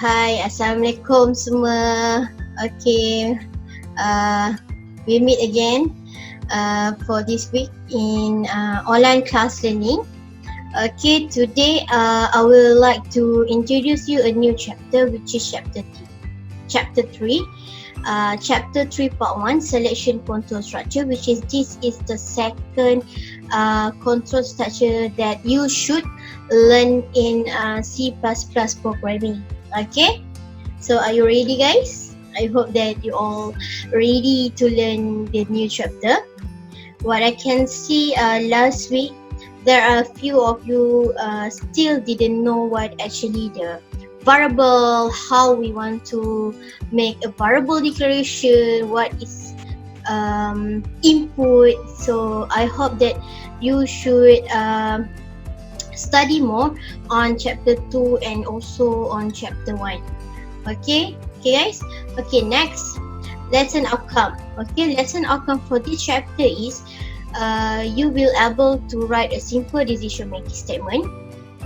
Hai, Assalamualaikum semua. Okay, we meet again for this week in online class learning. Okay, today I would like to introduce you a new chapter, which is chapter 3. Chapter 3 part 1, selection control structure, which is this is the second control structure that you should learn in C++ programming. Okay, so are you ready, guys? I hope that you all ready to learn the new chapter. What I can see last week, there are a few of you still didn't know what actually the variable, how we want to make a variable declaration, what is input. So I hope that you should study more on chapter 2 and also on chapter 1. Okay guys. Okay, next, lesson outcome. Okay, lesson outcome for this chapter is you will able to write a simple decision making statement.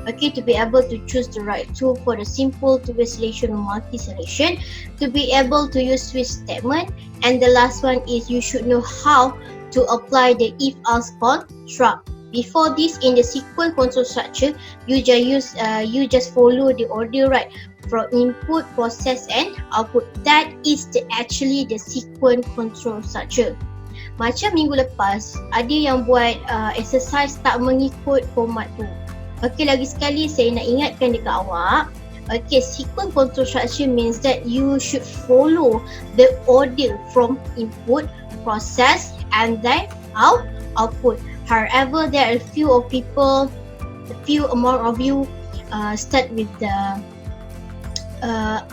Okay, to be able to choose the right tool for the simple two-way selection or multi-selection, to be able to use switch statement, and the last one is you should know how to apply the if-else construct. Before this, in the sequence control structure, you just follow the order, right, from input, process and output. That is actually the sequence control structure. Macam minggu lepas, ada yang buat exercise tak mengikut format tu. Okay, lagi sekali saya nak ingatkan dekat awak. Okay, sequence control structure means that you should follow the order from input, process and then output. However, there are a few amount of you start with the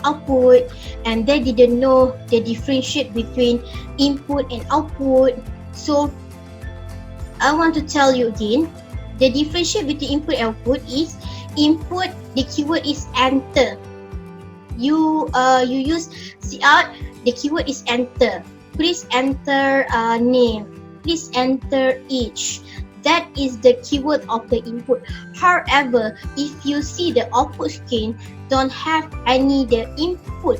output and they didn't know the differentiate between input and output. So I want to tell you again, the differentiate between input and output is input, the keyword is enter. You use cout, the keyword is enter. Please enter name. Please enter each. That is the keyword of the input. However, if you see the output screen don't have any the input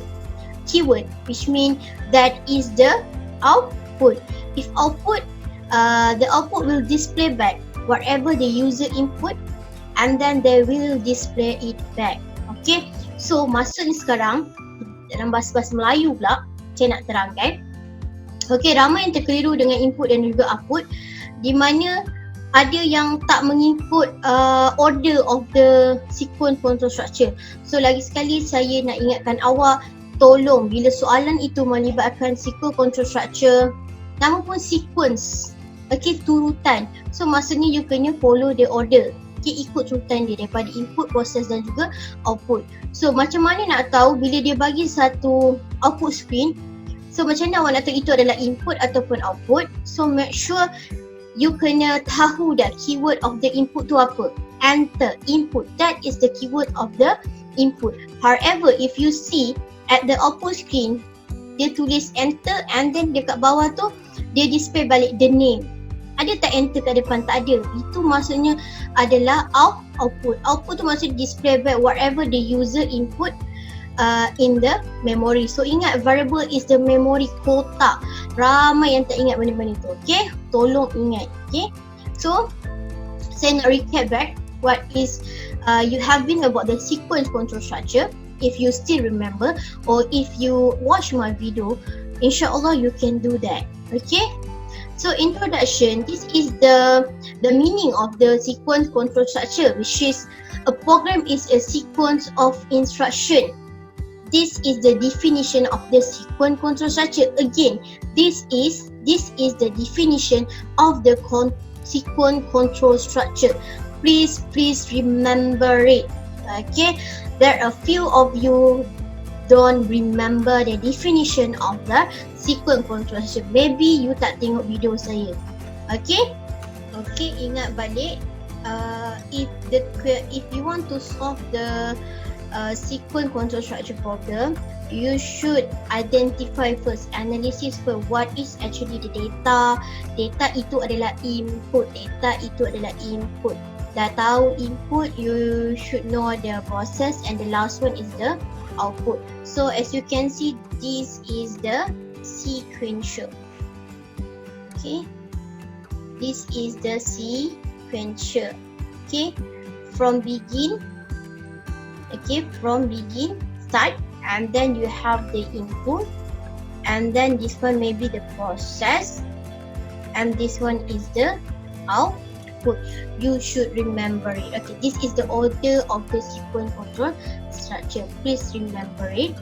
keyword, which means that is the output. If output, the output will display back whatever the user input and then they will display it back. Okay, so maksud ni sekarang dalam bahasa Melayu pula saya nak terangkan. Okay, ramai yang terkeliru dengan input dan juga output, di mana ada yang tak mengikut order of the sequence control structure. So lagi sekali saya nak ingatkan awak, tolong bila soalan itu melibatkan sequence control structure, nama pun sequence, okay, turutan. So maksudnya you kena follow the order. Okay, ikut urutan dia daripada input, proses dan juga output. So macam mana nak tahu bila dia bagi satu output screen, so macam mana awak nak tahu itu adalah input ataupun output? So make sure you kena tahu dah keyword of the input tu apa. Enter, input, that is the keyword of the input. However, if you see at the output screen, dia tulis enter and then dekat bawah tu dia display balik the name. Ada tak enter kat depan? Tak ada. Itu maksudnya adalah output. Output tu maksudnya display back whatever the user input in the memory. So ingat, variable is the memory kotak. Ramai yang tak ingat benda-benda tu. Okay, tolong ingat. Okay, so saya nak recap back what is you have been about the sequence control structure. If you still remember or if you watch my video, insyaAllah you can do that. Okay, so introduction, this is the meaning of the sequence control structure, which is a program is a sequence of instruction. This is the definition of the sequence control structure. Again, this is the definition of the sequence control structure. Please remember it. Okay, there are a few of you don't remember the definition of the sequence control structure. Maybe you tak tengok video saya. Okay, ingat balik. If you want to solve the sequence control structure problem, you should identify first, analysis first, what is actually the data. Data itu adalah input. Dah tahu input, you should know the process, and the last one is the output. So as you can see, this is the sequential. Okay, this is the sequential. Okay, from begin, start, and then you have the input, and then this one may be the process, and this one is the output. You should remember it. Okay, this is the order of the sequence control structure. Please remember it.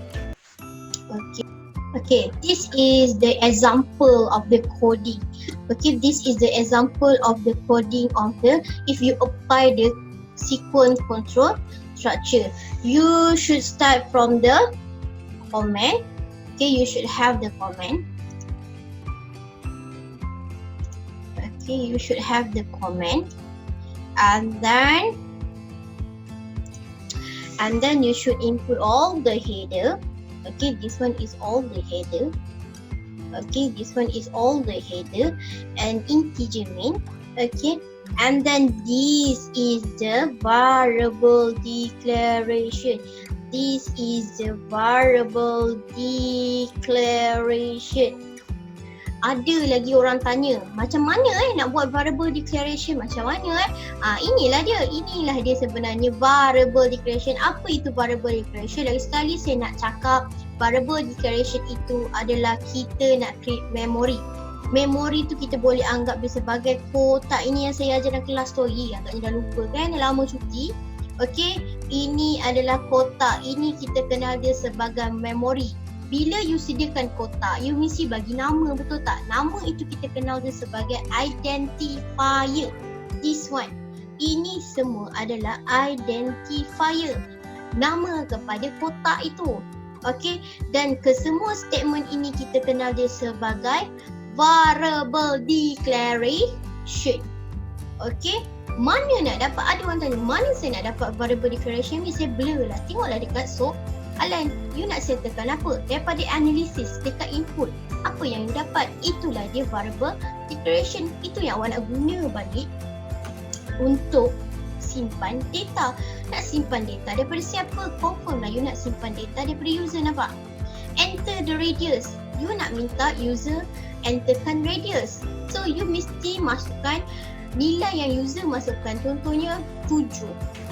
Okay, this is the example of the coding. Okay, this is the example of the coding of the, if you apply the sequence control structure. You should start from the command. Okay, you should have the command. Okay, you should have the command, and then you should input all the header. Okay, this one is all the header. Okay, this one is all the header and integer main. Okay, and then this is the variable declaration. This is the variable declaration. Ada lagi orang tanya, macam mana nak buat variable declaration, macam mana inilah dia sebenarnya variable declaration. Apa itu variable declaration? Lagi sekali saya nak cakap, variable declaration itu adalah kita nak create memory. Memory tu kita boleh anggap dia sebagai kotak. Ini yang saya ajar dalam kelas story, agaknya dah lupa kan, dah lama cuti. Okey, ini adalah kotak. Ini kita kenal dia sebagai memory. Bila you sediakan kotak, you mesti bagi nama, betul tak? Nama itu kita kenal dia sebagai identifier. This one. Ini semua adalah identifier. Nama kepada kotak itu. Okey, dan kesemua statement ini kita kenal dia sebagai variable declaration. Okey, mana nak dapat? Ada orang tanya, mana saya nak dapat variable declaration ni? Saya blur lah. Tengoklah dekat soalan. You nak settlekan apa? Daripada analisis, dekat input, apa yang you dapat? Itulah dia variable declaration. Itu yang awak nak guna balik untuk simpan data. Nak simpan data daripada siapa? Confirm lah you nak simpan data daripada user, nampak? Enter the radius. You nak minta user enterkan radius. So you mesti masukkan nilai yang user masukkan. Contohnya 7.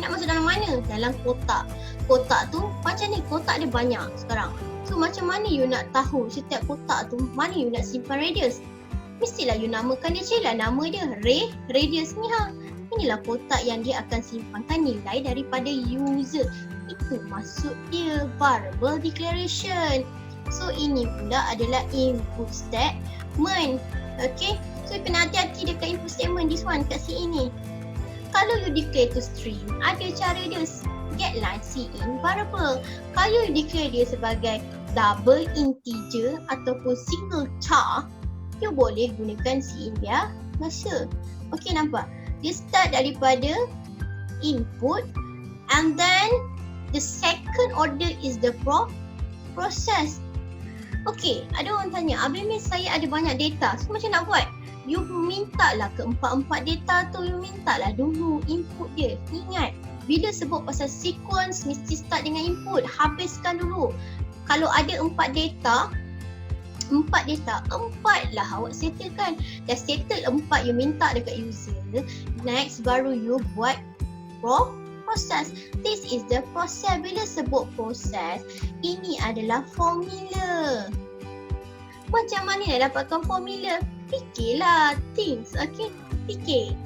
Nak masuk dalam mana? Dalam kotak. Kotak tu macam ni, kotak dia banyak sekarang. So macam mana you nak tahu setiap kotak tu mana you nak simpan radius? Mestilah you namakan dia, carilah nama dia radius ni Inilah kotak yang dia akan simpankan nilai daripada user. Itu maksud dia variable declaration. So ini pula adalah input statement. Okay, so kena hati-hati dekat input statement this one kat ini. Kalau you declare to string, ada cara dia, get line in variable. Kalau you declare dia sebagai double integer ataupun single char, you boleh gunakan in dia masa. Okay, nampak? Dia start daripada input, and then the second order is the process. Okay, ada orang tanya, Abang Miss, saya ada banyak data, so macam nak buat? You mintalah ke empat data tu, you mintalah dulu input dia. Ingat, bila sebut pasal sequence, mesti start dengan input, habiskan dulu. Kalau ada 4 data lah awak settlekan. Dah settle 4 you minta dekat user, next baru you buat proses. This is the process. Bila sebut proses, ini adalah formula. Macam mana nak dapatkan formula? Fikirlah things, okay? Fikir.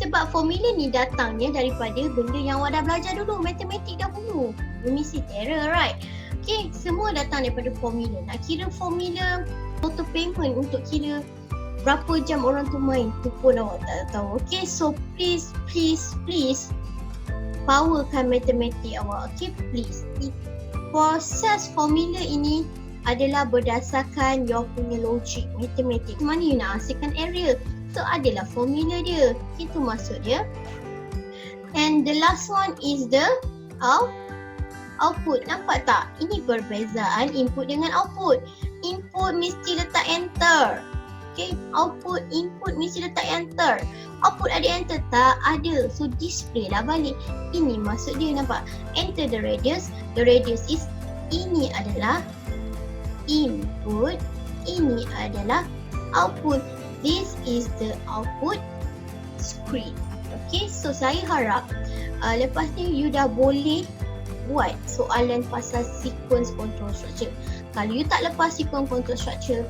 Sebab formula ni datangnya daripada benda yang awak dah belajar dulu, matematik dahulu. You mesti terror, right? Okay, semua datang daripada formula. Nak kira formula auto payment untuk kira berapa jam orang tu main, tu pun awak tak tahu. Okay, so please powerkan matematik awak. Okay, please. Proses formula ini adalah berdasarkan your punya logik matematik. Mana you nak hasilkan area, so adalah formula dia. Itu maksud dia. And the last one is the output. Nampak tak? Ini perbezaan input dengan output. Input mesti letak enter. Okay, output, input mesti letak enter. Output ada enter tak? Ada. So display lah balik. Ini maksud dia, nampak? Enter the radius. The radius is ini adalah input, ini adalah output. This is the output screen. Okay, so saya harap lepas ni you dah boleh buat soalan pasal sequence control structure. Kalau you tak lepas sequence control structure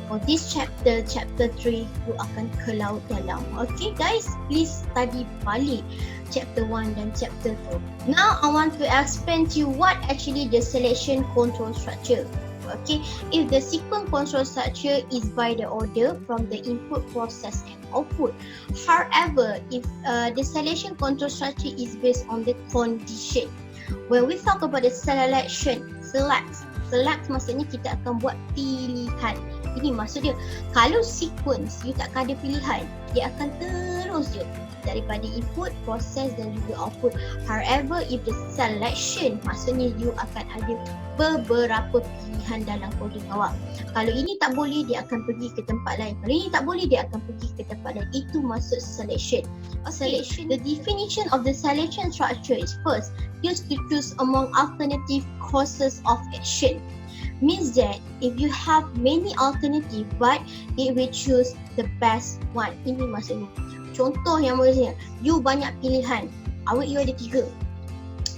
for this chapter, chapter 3, you akan ke laut dalam. Okay guys, please study balik chapter 1 dan chapter 2. Now I want to explain to you what actually the selection control structure. Okay, if the sequence control structure is by the order from the input, process and output. However, if the selection control structure is based on the condition. When we talk about the selection, select maksudnya kita akan buat pilihan. Ini maksud dia, kalau sequence you takkan ada pilihan, dia akan terus je daripada input, proses dan juga output. However, if the selection, maksudnya you akan ada beberapa pilihan dalam coding awak. Kalau ini tak boleh, dia akan pergi ke tempat lain. Kalau ini tak boleh, dia akan pergi ke tempat lain. Itu maksud selection. Selection. The definition of the selection structure is first, used to choose among alternative courses of action. Means that if you have many alternative, but it will choose the best one. Ini maksudnya. Contoh yang maksudnya, you banyak pilihan, awak you ada 3.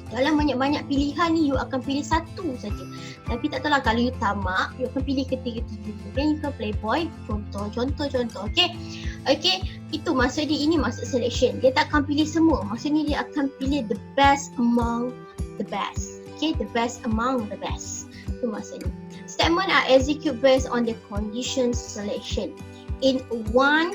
Dalam banyak-banyak pilihan ni, you akan pilih satu saja. Tapi tak tahulah, kalau you tamak, you akan pilih ketiga-tiga. Then you can playboy, contoh. Okay. Okay, itu maksud dia, ini maksud selection. Dia tak akan pilih semua, maksudnya dia akan pilih the best among the best. Okay, the best among the best. Itu maksudnya. Statement are execute based on the condition selection. In one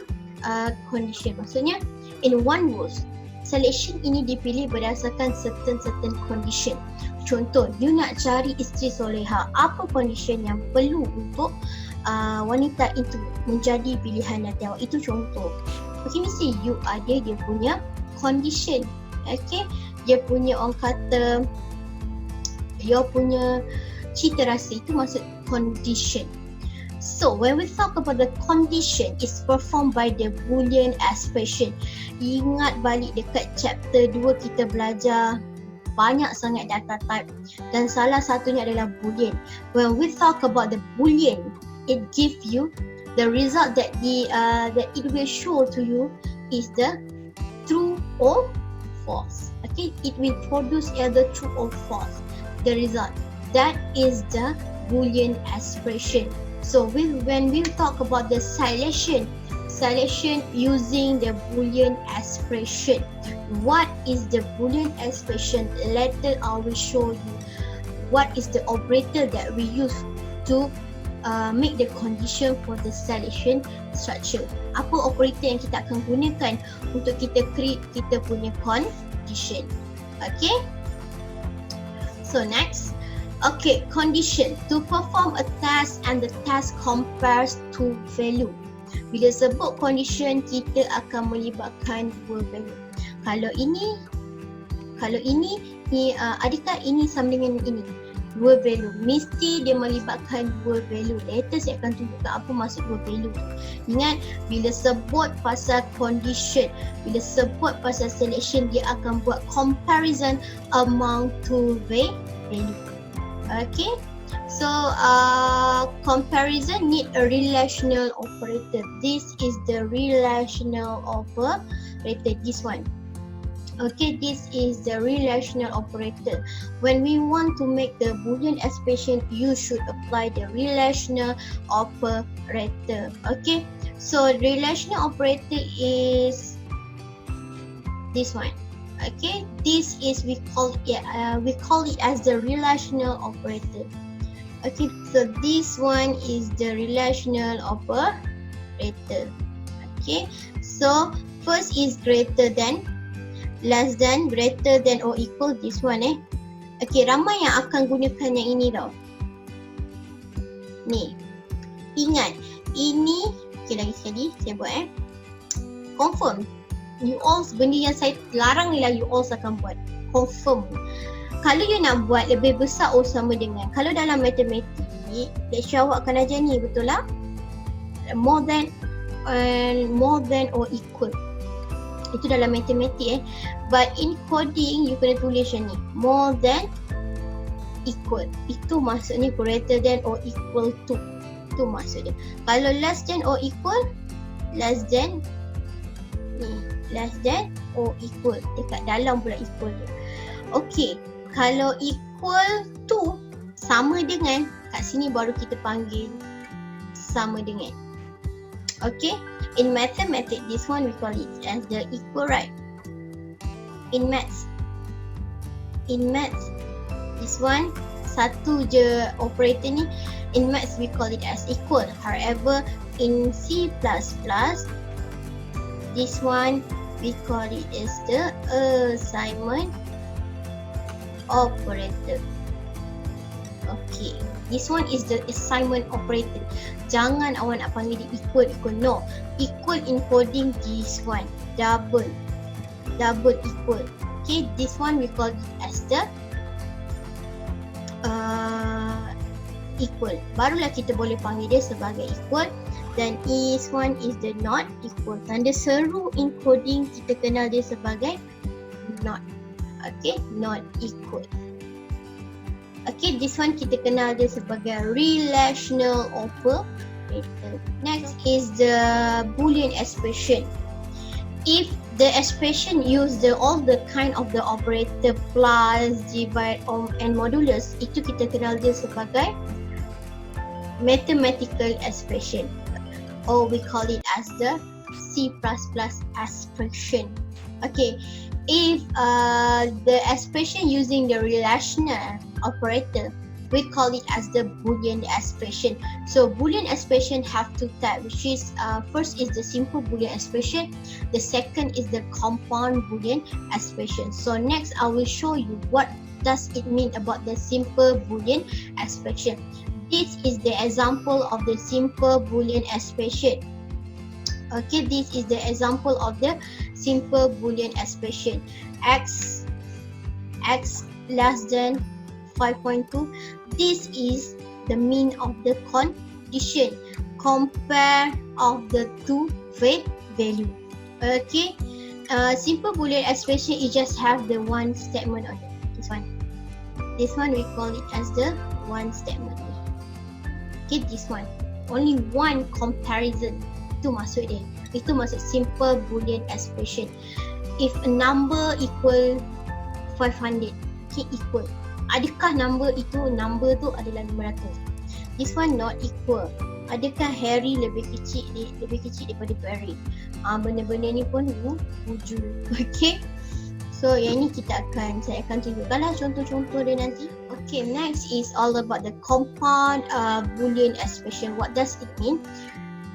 condition, maksudnya in one rules, selection ini dipilih berdasarkan certain condition. Contoh, you nak cari isteri soleha, apa condition yang perlu untuk wanita itu menjadi pilihan hati awak? Itu contoh. Okay, mesti you ada dia punya condition. Okay, dia punya orang kata, dia punya cita rasa, itu maksud condition. So when we talk about the condition, is performed by the Boolean expression. Ingat balik dekat chapter 2 kita belajar banyak sangat data type dan salah satunya adalah Boolean. When we talk about the Boolean, it gives you the result that it will show to you is the true or false. Okay, it will produce either true or false. The result, that is the Boolean expression. So when we talk about the selection using the Boolean expression. What is the Boolean expression? Later I will show you what is the operator that we use to make the condition for the selection structure. Apa operator yang kita akan gunakan untuk kita create kita punya condition. Okay. So next. Okay, condition. To perform a task and the task compares to value. Bila sebut condition, kita akan melibatkan dua value. Kalau ini adakah ini sama dengan ini? Dua value. Mesti dia melibatkan dua value. Later saya akan tunjukkan apa maksud dua value tu. Ingat, bila sebut pasal condition, bila sebut pasal selection, dia akan buat comparison among two value. Okay, so comparison need a relational operator. This is the relational operator, this one. Okay, this is the relational operator. When we want to make the Boolean expression, you should apply the relational operator. Okay, so relational operator is this one. Okay, this is we call it as the relational operator. Okay, so this one is the relational operator. Okay, so first is greater than, less than, greater than or equal, this one Okay, ramai yang akan gunakan yang ini tau. Ni, ingat ini, okay, lagi sekali saya buat confirm. You all, benda yang saya larang ni lah you all akan buat. Confirm. Kalau you nak buat lebih besar or sama dengan, kalau dalam matematik, lecture awak akan ajar ni, betul lah? More than or equal. Itu dalam matematik But in coding, you kena tulis macam ni. More than equal. Itu maksudnya greater than or equal to. Itu maksudnya. Kalau less than or equal, less than or equal. Dekat dalam pula equal dia. Okey, kalau equal to, sama dengan, kat sini baru kita panggil sama dengan. Okay, in mathematics, this one we call it as the equal, right? In maths, this one satu je operator ni. In maths we call it as equal. However, in C++, this one we call it as the assignment operator. Okay, this one is the assignment operator. Jangan awak nak panggil dia equal. No, equal encoding this one double equal. Okay, this one we call it as the equal. Barulah kita boleh panggil dia sebagai equal. Dan this one is the not equal. Tanda seru encoding kita kenal dia sebagai not. Okay, not equal. Okay, this one kita kenal dia sebagai relational operator. Next is the Boolean expression. If the expression use all the kind of the operator plus, divide, and modulus, itu kita kenal dia sebagai mathematical expression, or we call it as the C++ expression. Okay, if the expression using the relational operator, we call it as the Boolean expression. So Boolean expression have two types, which is first is the simple Boolean expression, the second is the compound Boolean expression. So next I will show you what does it mean about the simple Boolean expression. This is the example of the simple Boolean expression. Okay, this is the example of the simple Boolean expression. X less than 5.2. This is the mean of the condition. Compare of the two value. Okay, simple Boolean expression, you just have the one statement on it. This one we call it as the one statement. Okay, this one only one comparison. Itu maksud dia. Itu maksud simple Boolean expression. If a number equal 500, okay, equal. Adakah number tu adalah 500? This one not equal. Adakah Harry lebih kecil daripada Harry? Benda-benda ni pun wujud. Okay. So yang ni saya akan tunjukkanlah contoh-contoh dia nanti. Okay, next is all about the compound Boolean expression. What does it mean?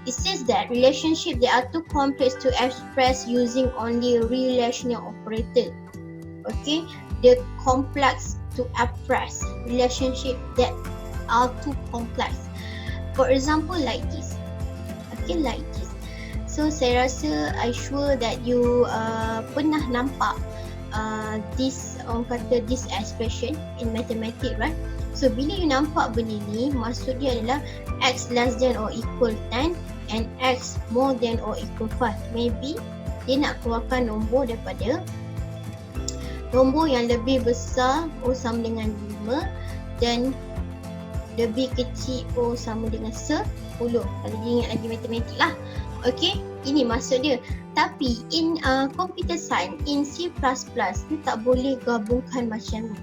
It says that relationship that are too complex to express using only relational operator. Okay, the complex to express relationship that are too complex. For example, like this. Okay, like this. So saya rasa I sure that you pernah nampak this this expression in mathematics, right? So bila you nampak benda ni, maksud dia adalah x less than or equal 10 and x more than or equal 5. Maybe dia nak keluarkan nombor daripada nombor yang lebih besar sama dengan 5 dan lebih kecil sama dengan 10. Kalau dia ingat lagi matematik lah. Okay, ini maksud dia. Tapi in computer science, in C++, you tak boleh gabungkan macam ni.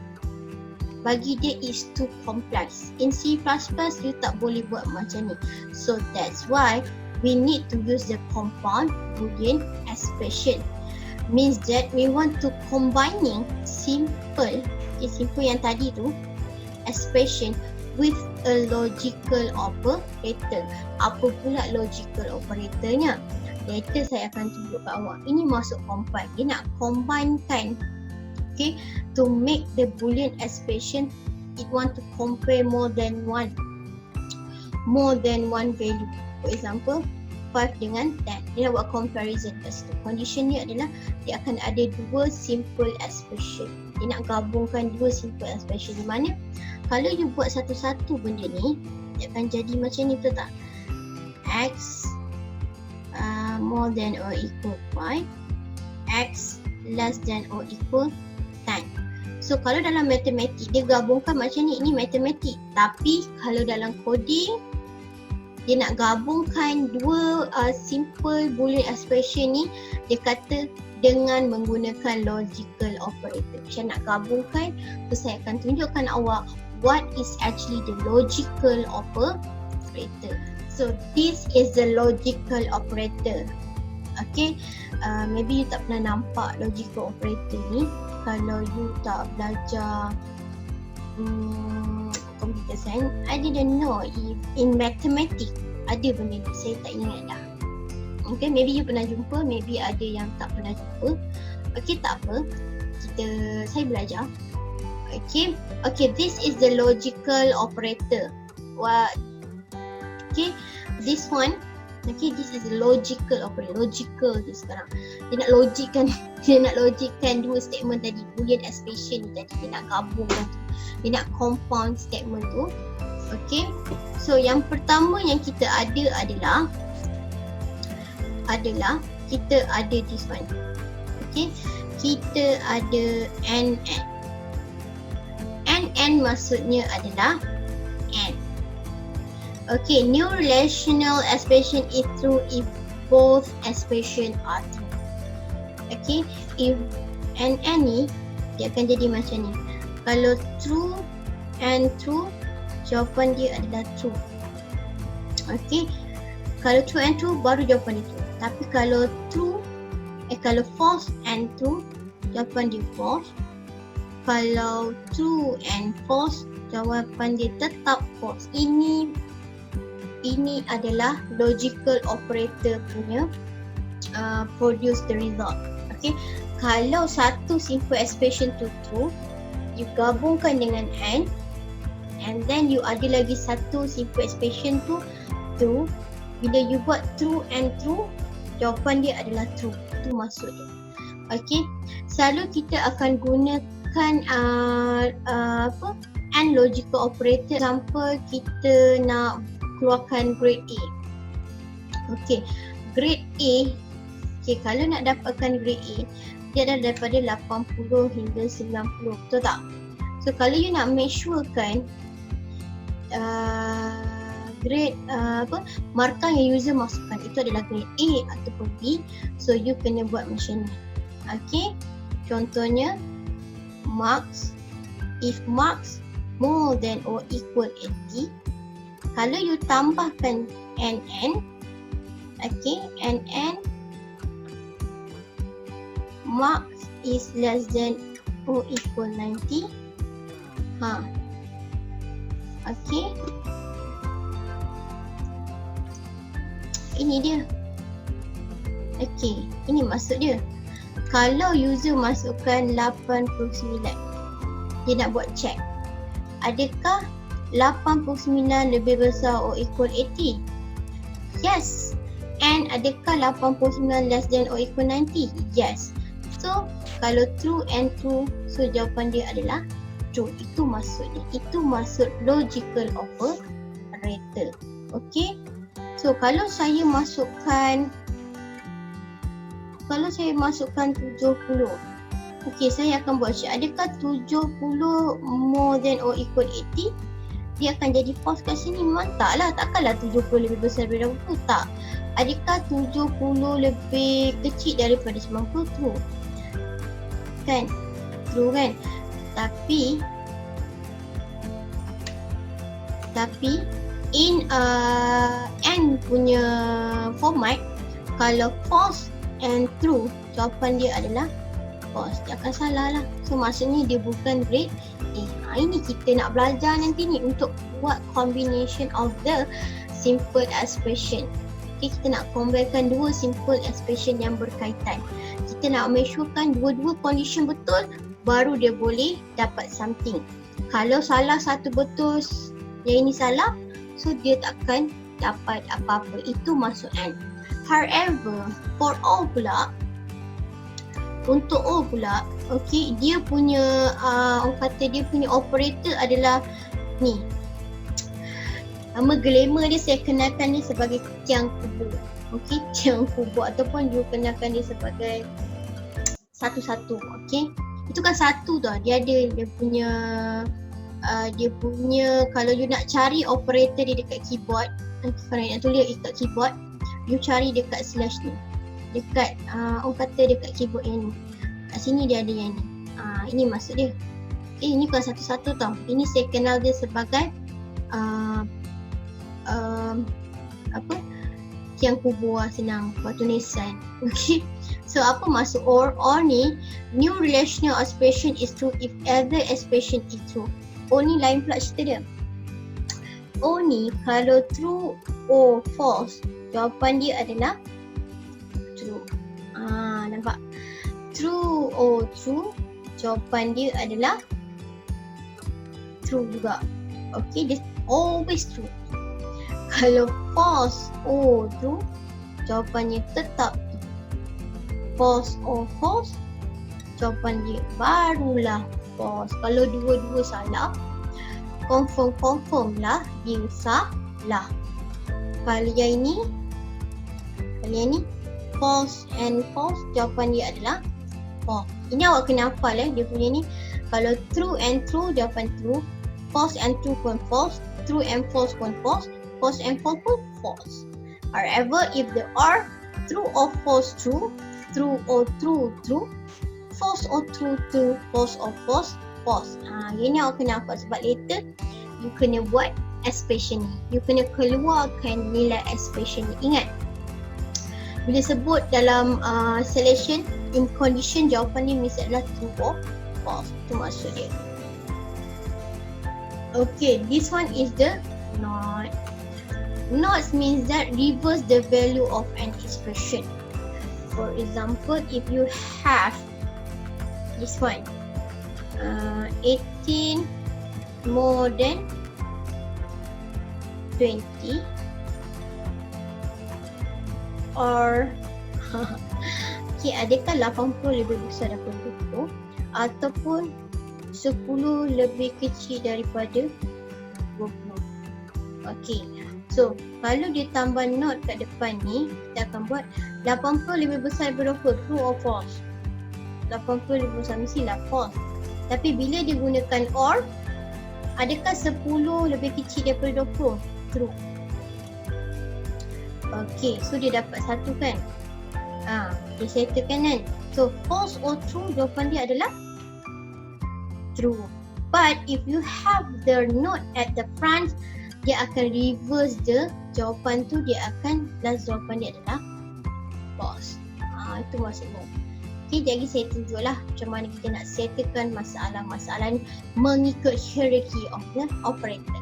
Bagi dia is too complex. In C++, you tak boleh buat macam ni. So that's why we need to use the compound Boolean expression. Means that we want to combining simple yang tadi tu expression with a logical operator. Apa pula logical operatornya? Later saya akan tunjuk kat awak. Ini masuk combine. Dia nak combinekan, okay, to make the Boolean expression. It want to compare more than one value. For example, 5 dengan 10. Dia nak buat comparison kat situ. Condition dia adalah dia akan ada dua simple expression. Dia nak gabungkan dua simple expression. Di mana kalau you buat satu-satu benda ni, dia akan jadi macam ni, betul tak? X more than or equal 5, x less than or equal 10. So kalau dalam matematik dia gabungkan macam ni, ini matematik. Tapi kalau dalam coding dia nak gabungkan dua simple Boolean expression ni, dia kata dengan menggunakan logical operator. Saya nak gabungkan, so saya akan tunjukkan awak what is actually the logical operator. So this is the logical operator. Okay, maybe you tak pernah nampak logical operator ni kalau you tak belajar computer science. I didn't know if in mathematics ada benda ni, saya tak ingat dah. Okay, maybe you pernah jumpa, maybe ada yang tak pernah jumpa. Okay, tak apa, saya belajar. Okay, this is the logical operator. Okay, this one. Okay, this is logical operator. Logical dia sekarang. Dia nak logikkan dua statement tadi, Boolean expression ni tadi. Dia nak gabungkan tu. Dia nak compound statement tu. Okay, so yang pertama yang kita ada adalah kita ada this one. Okay, kita ada n. N maksudnya adalah n. Okay, new relational expression is true if both expression are true. Okay, if n ni dia akan jadi macam ni. Kalau true and true, jawapan dia adalah true. Okay, kalau true and true baru jawapan dia true. Tapi kalau kalau false and true, jawapan dia false. Kalau true and false, jawapan dia tetap false. Ini adalah logical operator punya produce the result. Okay, kalau satu simple expression tu true, you gabungkan dengan and then you ada lagi satu simple expression tu true. Bila you buat true and true, jawapan dia adalah true. Itu maksud dia. Okay, selalu kita akan gunakan and logical operator. Example, kita nak keluarkan grade A. Okay, grade A. Okay, kalau nak dapatkan grade A, dia adalah daripada 80 hingga 90. Betul tak? So kalau you nak make sure kan grade markah yang user masukkan itu adalah grade A ataupun B, so you kena buat macam ni. Okay, contohnya marks, if marks more than or equal 80, kalau you tambahkan NN, okay, NN marks is less than or equal 90. Okay, ini dia. Okay, ini maksud dia. Kalau user masukkan 89, dia nak buat check, adakah 89 lebih besar or equal 80? Yes. And adakah 89 less than or equal 90? Yes. So kalau true and true, so jawapan dia adalah true. Itu maksudnya. Itu maksud logical operator. Okay. So kalau saya masukkan 70, okay, saya akan buat check. Adakah 70 more than or equal 80? Dia akan jadi false kat sini. Memang taklah. Takkanlah 70 lebih besar daripada 80. Tak. Adakah 70 lebih kecil daripada 90? True. Kan? True kan? Tapi in n punya format, kalau false and true, jawapan dia adalah false. Dia akan salah lah. So maksudnya dia bukan grade A. Ini kita nak belajar nanti ni untuk buat combination of the simple expression. Okay, kita nak combine dua simple expression yang berkaitan. Kita nak make sure kan dua-dua condition betul, baru dia boleh dapat something. Kalau salah satu betul, yang ini salah, so dia takkan dapat apa-apa. Itu maksud N. However, for O pula, untuk O pula, okay, dia punya orang kata dia punya operator adalah ni. Nama glamour dia saya kenalkan dia sebagai tiang kubu. Okey, tiang kubu ataupun you kenalkan dia sebagai satu-satu. Okey. Itu kan satu tau. Dia ada dia punya kalau you nak cari operator dia dekat keyboard, nanti kalau nak tulis dekat keyboard, you cari dekat slash ni. Dekat orang kata dekat keyboard yang ni. Kat sini dia ada yang ni. Ini maksud dia. Ini bukan satu-satu tau. Ini saya kenal dia sebagai apa? Yang kubur senang waktu nisan. Okay. So apa maksud or? Or ni, new relational expression is true if other expression is true. O ni lain pula cerita dia. O ni kalau true or false, jawapan dia adalah true. Nampak? True or true, jawapan dia adalah true juga. Okay, dia always true. Kalau false or true, jawapannya tetap true. False or false, jawapan dia barulah false. Kalau dua-dua salah, confirm lah dia salah. Kalau yang ini false and false, jawapan dia adalah false. Ini awak kena hafal dia punya ni. Kalau true and true, jawapan true. False and true pun false. True and false pun false. False and false pun false. However, if there are true or false true, true or true true, false or true true, false or false false. Yang ni awak kena hafal sebab later you kena buat expression ni. You kena keluarkan nilai expression ni. Ingat, bila sebut dalam selection in condition, jawapan ni mesti adalah true or false. Itu maksud dia. Okay, this one is the not. Not means that reverse the value of an expression. For example, if you have this one, 18 more than 20, or okay, adakah 80 lebih besar daripada 20 ataupun 10 lebih kecil daripada 20. Okay, so kalau dia tambah not kat depan ni, kita akan buat 80 lebih besar daripada 20, true or false? 80 lebih besar mestilah false. Tapi bila dia gunakan or, adakah 10 lebih kecil daripada 20? True. Okay, so dia dapat satu kan? Dia settlekan kan? So false or true, jawapan dia adalah true. But if you have the not at the front, dia akan reverse the jawapan tu, dia akan plus jawapan dia adalah false. Itu maksudnya. Okay, jadi saya tunjuklah macam mana kita nak settlekan masalah-masalah ni mengikut hierarchy of the operator.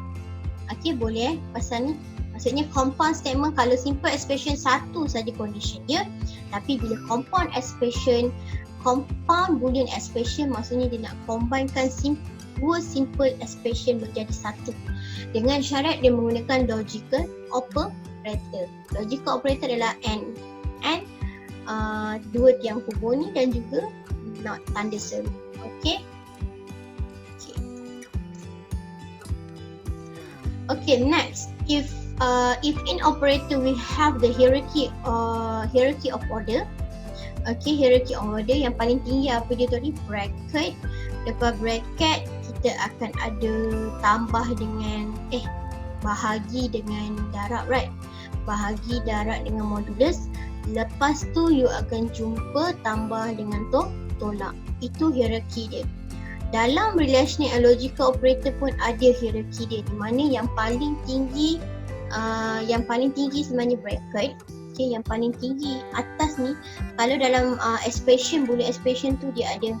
Okay, boleh pasal ni. Maksudnya compound statement, kalau simple expression satu saja condition dia, tapi bila compound expression, compound Boolean expression, maksudnya dia nak combinekan dua simple expression menjadi satu dengan syarat dia menggunakan logical operator. Logical operator adalah and dua tiang kubur ni dan juga not tanda seru. Okay. Okay, next, if in operator we have the hierarchy of order. Okay, hierarchy of order yang paling tinggi apa dia tadi? Bracket. Lepas bracket kita akan ada tambah dengan bahagi dengan darab, right? Bahagi darab dengan modulus. Lepas tu you akan jumpa tambah dengan tolak. Itu hierarchy dia. Dalam relational and logical operator pun ada hierarchy dia, di mana yang paling tinggi sebenarnya bracket. Okay, yang paling tinggi atas ni, kalau dalam expression, Boolean expression tu dia ada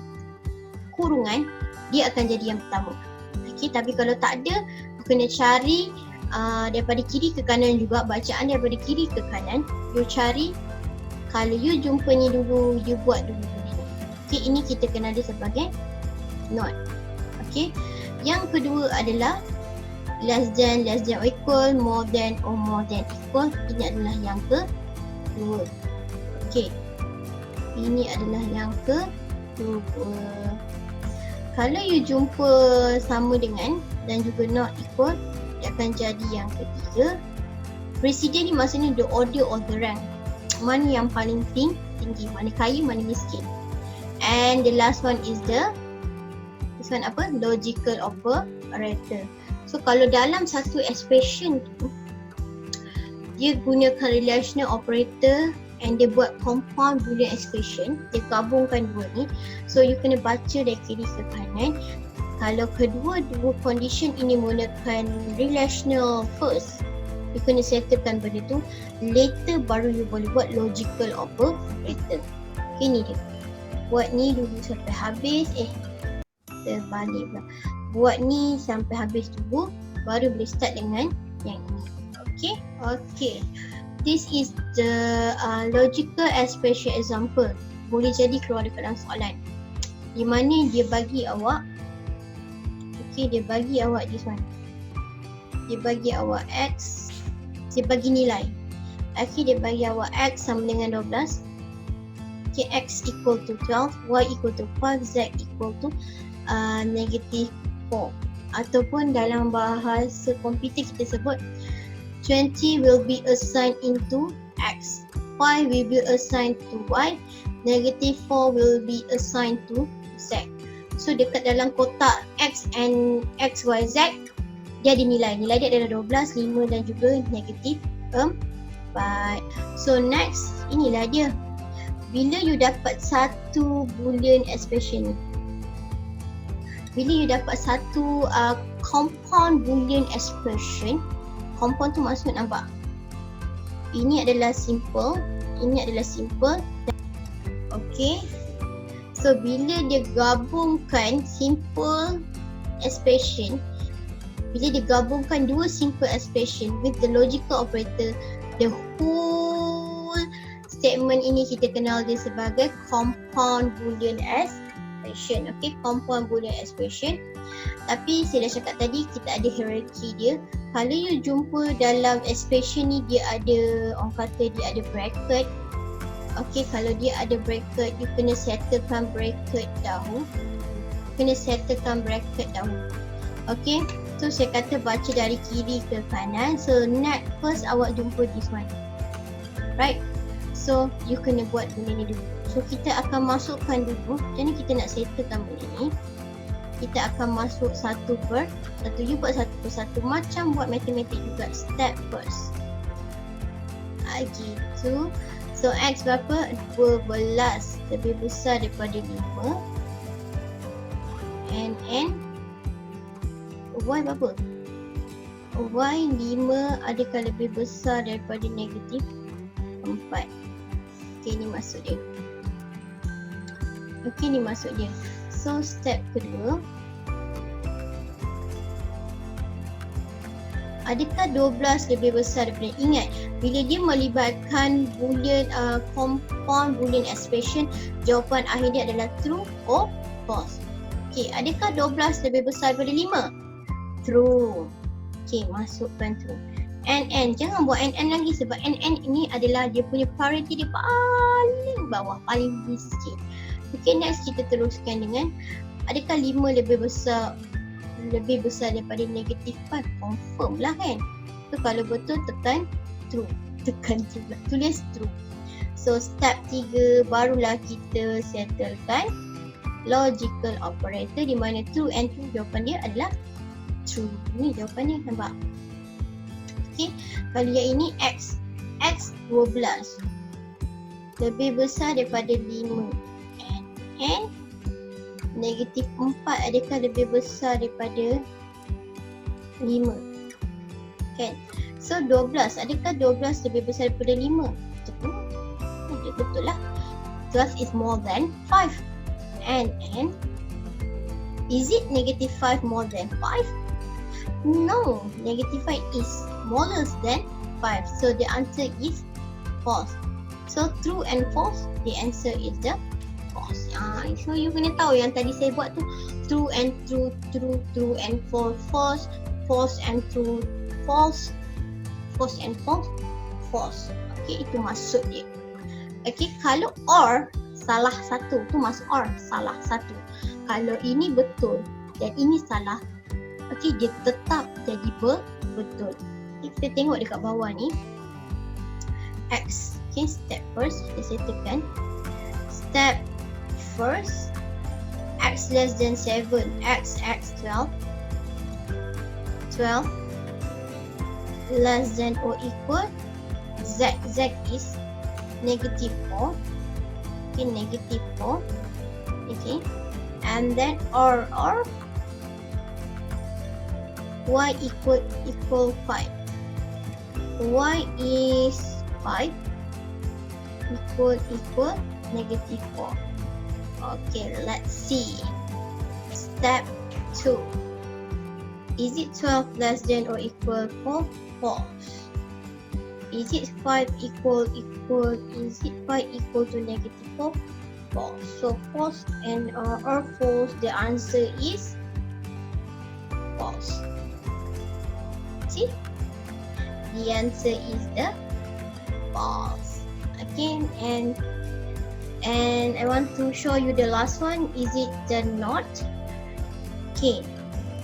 kurungan, dia akan jadi yang pertama. Okay, tapi kalau tak ada, kena cari daripada kiri ke kanan juga, bacaan daripada kiri ke kanan. You cari, kalau you jumpa ni dulu, you buat dulu ni. Okay, ini kita kenal dia sebagai not. Okay, yang kedua adalah less than or equal, more than or more than equal. Ini adalah yang kedua. Okay, ini adalah yang kedua. Kalau you jumpa sama dengan dan juga not equal, dia akan jadi yang ketiga. Presiden ni maksudnya the order of the rank. Mana yang paling tinggi, mana kaya, mana miskin. And the last one is this one apa? Logical operator. So kalau dalam satu expression tu dia gunakan relational operator and dia buat compound Boolean expression, dia gabungkan dua ni. So you kena baca dari kiri ke kanan. Kalau kedua-dua condition ini menggunakan relational first, you kena settlekan benda tu. Later baru you boleh buat logical operator. Okay, ni dia. Buat ni dulu sampai habis. Terbalik pula. Buat ni sampai habis dulu, baru boleh start dengan yang ini. Okay. This is the logical expression example. Boleh jadi keluar dekat dalam soalan. Di mana dia bagi awak, dia bagi awak this one. Dia bagi awak X, dia bagi nilai. Dia bagi awak X sama dengan 12. X equal to 12, Y equal to 5, Z equal to negative 4. Ataupun dalam bahasa komputer kita sebut 20 will be assigned into X, 5 will be assigned to Y, negative 4 will be assigned to Z. So dekat dalam kotak X and X, Y, Z, dia ada nilai. Nilai dia adalah 12, 5 dan juga negatif 4. So next, inilah dia. Bila you dapat satu Boolean expression ni, bila you dapat satu compound Boolean expression, compound tu maksud nampak? Ini adalah simple, ini adalah simple. Okay. So bila dia gabungkan simple expression, bila dia gabungkan dua simple expression with the logical operator, the whole statement ini kita kenal dia sebagai compound Boolean expression. Okay, compound Boolean expression. Tapi saya dah cakap tadi, kita ada hierarchy dia. Kalau you jumpa dalam expression ni dia ada, orang kata dia ada bracket. Okay, kalau dia ada bracket, you kena settlekan bracket dahulu. Okay, so saya kata baca dari kiri ke kanan. So next first awak jumpa this one, right? So you kena buat benda ni dulu. So kita akan masukkan dulu. Macam ni kita nak settlekan benda ni. Kita akan masuk satu per satu. You buat satu per satu. Macam buat matematik juga. Step first. Gitu. So X berapa? 12. Lebih besar daripada 5. And Y berapa? Y 5 adakah lebih besar daripada negatif 4? Okay, ni maksud dia. So step kedua, adakah 12 lebih besar daripada, ingat bila dia melibatkan Boolean compound Boolean expression, jawapan akhir dia adalah true or false. Okay, adakah 12 lebih besar daripada 5? True. Okay, masukkan true. And jangan buat and lagi sebab and ini adalah dia punya parity dia paling bawah, paling sikit. Okay, next kita teruskan dengan adakah 5 lebih besar daripada negatif 4? Confirm lah kan. So kalau betul tekan true. Tulis true. So step 3 barulah kita settlekan logical operator di mana true and true jawapan dia adalah true. Ni jawapan dia, nampak? Okay, kalau yang ini X 12 lebih besar daripada 5 and negatif 4 adakah lebih besar daripada 5? Kan? So 12, adakah 12 lebih besar daripada 5? Betul lah. 12 is more than 5. And is it negative 5 more than 5? No, negative 5 is smaller than 5. So the answer is false. So true and false, the answer is the false. So you kena tahu yang tadi saya buat tu true and true and false, false and true, false and false. Okay, itu maksud dia. Okay, kalau or salah satu tu masuk or salah satu. Kalau ini betul dan ini salah, okay, dia tetap jadi betul. Kita tengok dekat bawah ni X. Okay, step first kita settlekan. Step first. X less than 7, x 12. 12 less than or equal z is negative 4. Okay, negative 4. Okay, and then or y equal 5. Y is 5 equal negative 4. Okay, let's see. Step 2. Is it 12 less than or equal 4? False. Is it 5 equal to negative 4? False. So false and or false, the answer is false. See? The answer is the false. Okay, and I want to show you the last one. Is it the not? Okay,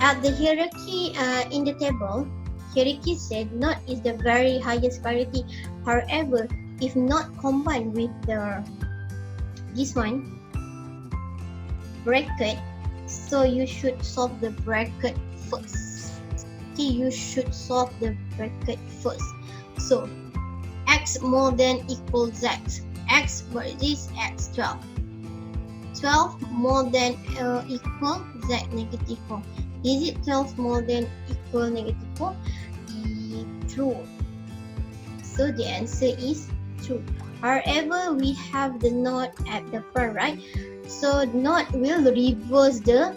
at the hierarchy in the table, hierarchy said not is the very highest priority. However, if not combined with this one bracket, so you should solve the bracket first. Okay, you should solve the bracket first. So x more than equal z. X, what is this? X 12. 12 more than equal z negative 4. Is it 12 more than equal negative 4? True. So the answer is true. However, we have the not at the front, right? So not will reverse the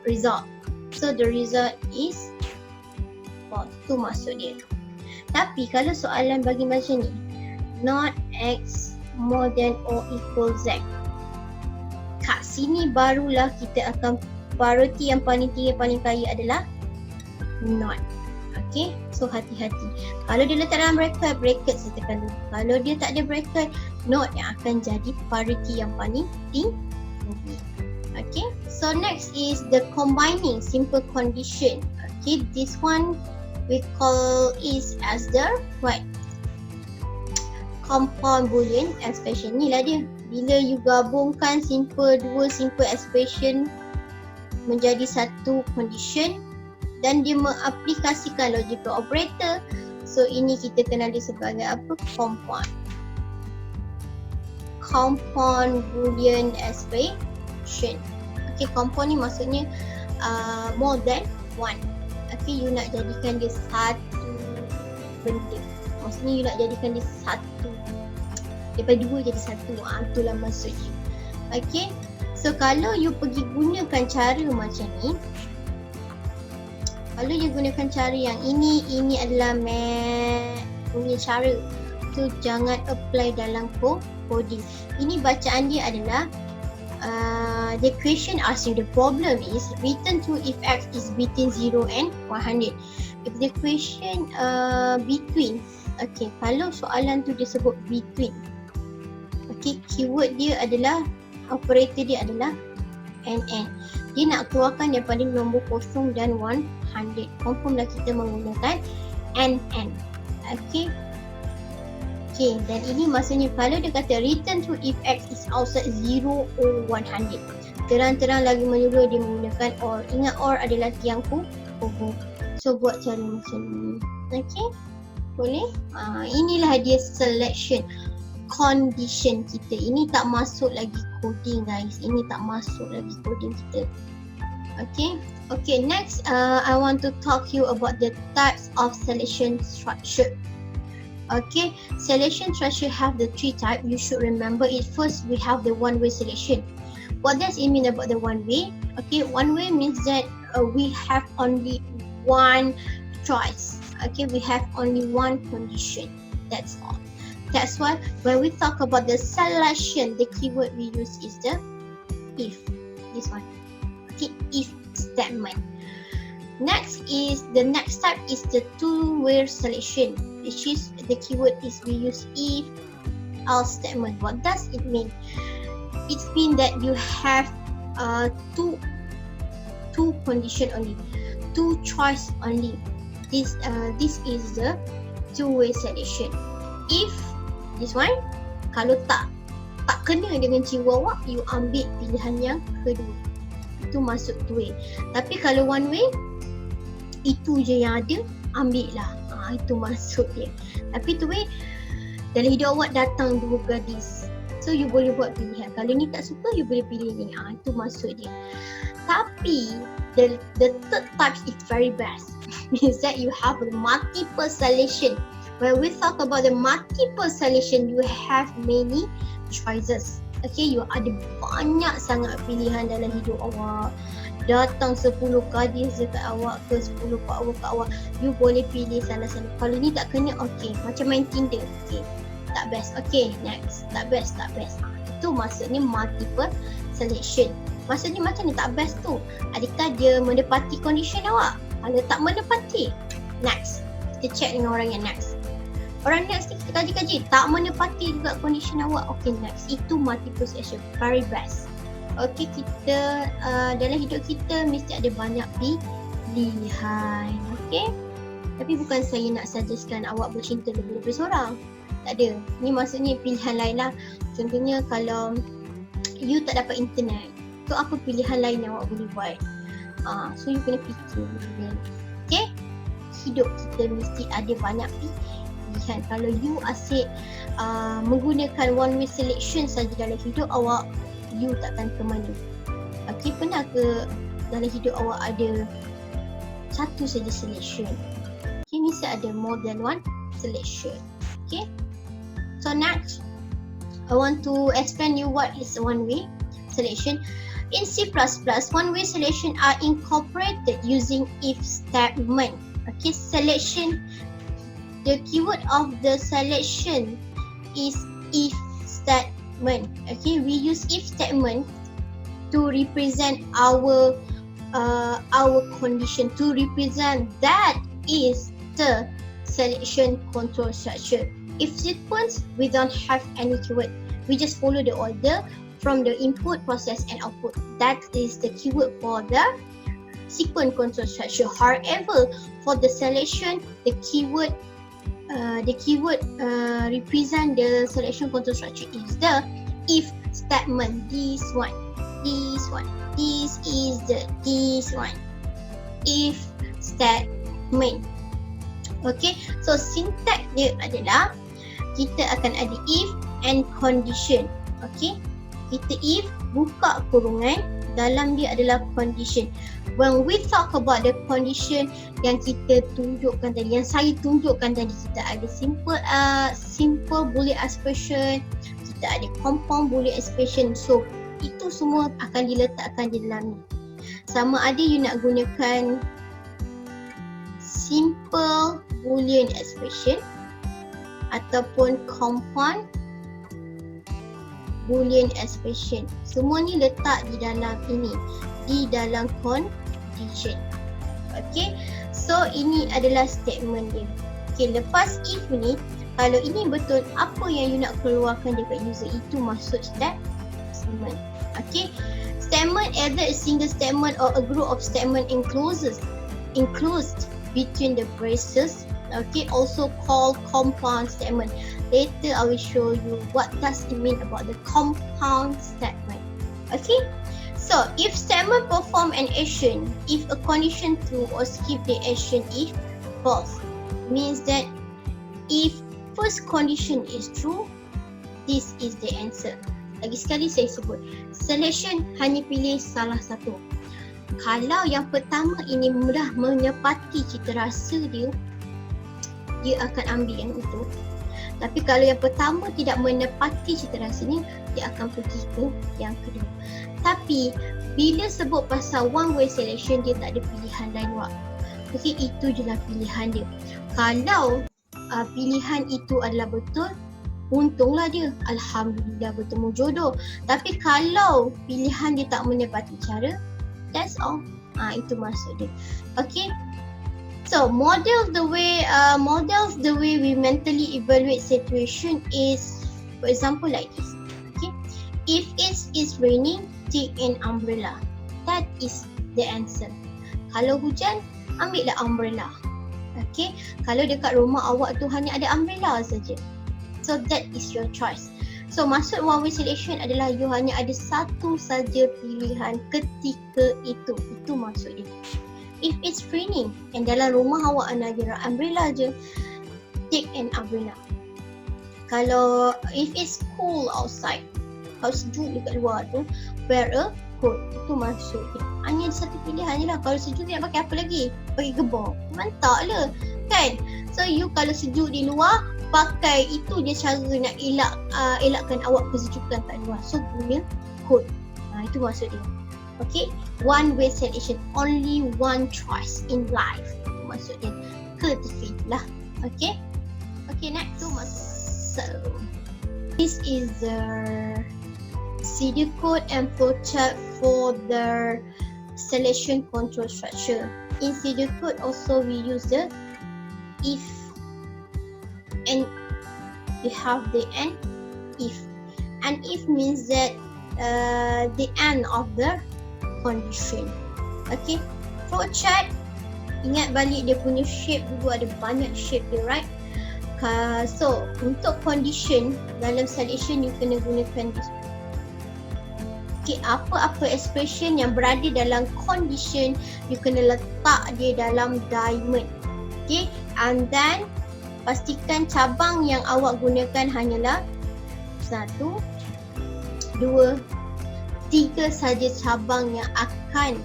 result. So the result is false. Tu maksud dia. Tapi kalau soalan bagi macam ni, not x more than or equal z. Kat sini barulah kita akan priority yang paling tinggi, paling kaya adalah not. Okay, so hati-hati. Kalau dia letak dalam bracket saya tekan dulu. Kalau dia tak ada bracket, not yang akan jadi priority yang paling tinggi. Okay, so next is the combining simple condition. Okay, this one we call is as the what? Compound Boolean Expression. Ni lah dia. Bila you gabungkan dua simple expression menjadi satu condition dan dia mengaplikasikan logical operator. So ini kita kenali sebagai apa? Compound. Compound Boolean Expression. Okay, compound ni maksudnya more than one. Okay, you nak jadikan dia satu benda. Maksudnya you nak jadikan dia satu. Daripada dua jadi satu. Itulah maksudnya. Okay. So kalau you pergi gunakan cara macam ni. Kalau you gunakan cara yang ini adalah punya cara. So jangan apply dalam coding. Ini bacaan dia adalah the question asking the problem is return to if x is between 0 and 100. If the question between, okay, kalau soalan tu dia sebut between, okay, keyword dia adalah, operator dia adalah NN. Dia nak keluarkan daripada nombor 0 dan 100. Confirm lah kita menggunakan NN. Okay. Okay, dan ini maksudnya kalau dia kata return to if x is outside 0 or 100. Terang-terang lagi menyuruh dia menggunakan or. Ingat or adalah tiang hubung. So buat cara macam ni. Okay, boleh? Inilah dia selection condition kita. Ini tak masuk lagi coding guys. Ini tak masuk lagi coding kita. Okay. Okay, next I want to talk you about the types of selection structure. Okay, selection structure have the three types. You should remember it. First, we have the one-way selection. What does it mean about the one-way? Okay, one-way means that we have only one choice. Okay, we have only one condition. That's all. That's why when we talk about the selection, the keyword we use is the if. This one. Okay, if statement. Next type is the two-way selection, which is the keyword is we use if else statement. What does it mean? It means that you have two condition only, two choice only. This is the two-way selection. If this one, kalau tak tak kena dengan jiwa awak, you ambil pilihan yang kedua. Itu masuk two way. Tapi kalau one way, itu je yang ada, ambil lah. Itu masuk dia. Tapi two way, dalam hidup awak datang dua gadis, so you boleh buat pilihan. Kalau ni tak suka, you boleh pilih ni. Itu masuk dia. Tapi the third type is very best. Means that you have a multiple selection. When we talk about the multiple selection, you have many choices. Okay, you ada banyak sangat pilihan dalam hidup awak. Datang 10 gadis dekat awak ke 10 power kat awak, you boleh pilih sana-sana. Kalau ni tak kena, okay, macam main Tinder. Okay, tak best. Okay, next. Tak best. Itu maksudnya multiple selection. Maksudnya macam ni tak best tu, adakah dia menepati condition awak? Kalau tak menepati, next. Kita check dengan orang yang next. Orang next ni kita kaji-kaji, tak menepati juga condition awak. Okay, next. Itu multiple selection, very best. Okay, kita dalam hidup kita mesti ada banyak pilihan. Okay, tapi bukan saya nak suggestkan awak bercinta lebih-lebih seorang. Tak ada. Ni maksudnya pilihan lain lah. Contohnya kalau you tak dapat internet, so apa pilihan lain yang awak boleh buat? So you kena fikir. Okay, hidup kita mesti ada banyak pilihan. Kalau you asyik menggunakan one way selection saja dalam hidup awak, you takkan ke mana. Okay, pernah ke dalam hidup awak ada satu saja selection? Okay, mesti ada more than one selection. Okay, so next I want to explain you what is one way selection. In C++, one way selection are incorporated using if statement. Okay, selection, the keyword of the selection is if statement. Okay, we use if statement to represent our condition, to represent that is the selection control structure. If sequence, we don't have any keyword. We just follow the order from the input, process and output. That is the keyword for the sequence control structure. However, for the selection, the keyword represent the selection control structure is the if statement. This one, this is this one. If statement. Okay, so syntax dia adalah kita akan ada if and condition. Okay, kita if buka kurungan, dalam dia adalah condition. When we talk about the condition yang kita tunjukkan tadi, yang saya tunjukkan tadi, kita ada simple Boolean Expression, kita ada compound Boolean Expression. So itu semua akan diletakkan di dalam ni. Sama ada you nak gunakan simple Boolean Expression ataupun compound Boolean Expression, semua ni letak di dalam ini, di dalam condition. Okay, so ini adalah statement dia. Okay, lepas if ni, kalau ini betul, apa yang you nak keluarkan dekat user, itu masuk statement. Okay, statement either a single statement or a group of statement enclosed between the braces. Okay, also called compound statement. Later I will show you what does it mean about the compound statement. Okay, so if statement perform an action, if a condition true or skip the action if false, means that if first condition is true, this is the answer. Lagi sekali saya sebut, selection hanya pilih salah satu. Kalau yang pertama ini mudah menepati cita rasa dia, dia akan ambil yang itu. Tapi kalau yang pertama tidak menepati cita rasanya, dia akan pergi ke yang kedua. Tapi bila sebut pasal one way selection, dia tak ada pilihan lain wak. Okay, itu je lah pilihan dia. Kalau pilihan itu adalah betul, untunglah dia, alhamdulillah bertemu jodoh. Tapi kalau pilihan dia tak menepati cara, that's all. Itu maksud dia. Okay, so models the way we mentally evaluate situation is, for example, like this. Okay, if it is raining, take an umbrella. That is the answer. Kalau hujan, ambillah umbrella. Okay, kalau dekat rumah awak tu hanya ada umbrella saja, so that is your choice. So maksud one way selection adalah you hanya ada satu saja pilihan ketika itu. Itu maksud dia. If it's raining and dalam rumah awak ada umbrella je, take an umbrella. Kalau if it's cool outside, kalau sejuk dekat luar tu, wear a coat. Itu maksud dia. Hanya satu pilihan je lah. Kalau sejuk nak pakai apa lagi? Pakai gebor. Mantap lah kan? So you kalau sejuk di luar, pakai itu je cara nak elakkan awak kesejukan kat luar. So guna coat. Itu maksud dia. Okay, one way selection, only one choice in life. Itu maksud dia. Courtesy lah. Okay. Okay, next tu maksud. So this is the CD code and flowchart for the selection control structure. In CD code also we use the if, and we have the and if. And if means that the end of the condition. Okay, flowchart, ingat balik dia punya shape dulu, ada banyak shape dia, right? So untuk condition dalam selection you kena gunakan this. Okay, apa-apa expression yang berada dalam condition you kena letak dia dalam diamond. Okay, and then pastikan cabang yang awak gunakan hanyalah 1, 2, 3 saja cabang yang akan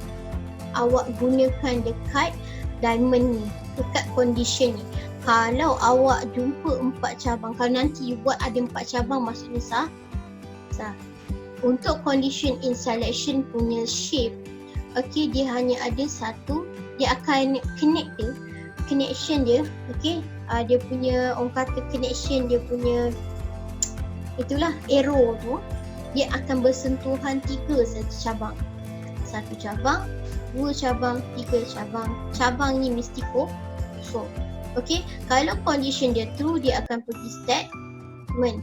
awak gunakan dekat diamond ni, dekat condition ni. Kalau awak jumpa 4 cabang, kalau nanti you buat ada 4 cabang, maksudnya sah. Untuk condition in selection punya shape, okay, dia hanya ada satu, dia akan connect dia, connection dia, okay, dia punya orang kata connection, dia punya itulah arrow tu, dia akan bersentuhan 3 saja cabang. 1 cabang, 2 cabang, 3 cabang. Cabang ni mesti kosong. Okay, kalau condition dia true, dia akan pergi statement.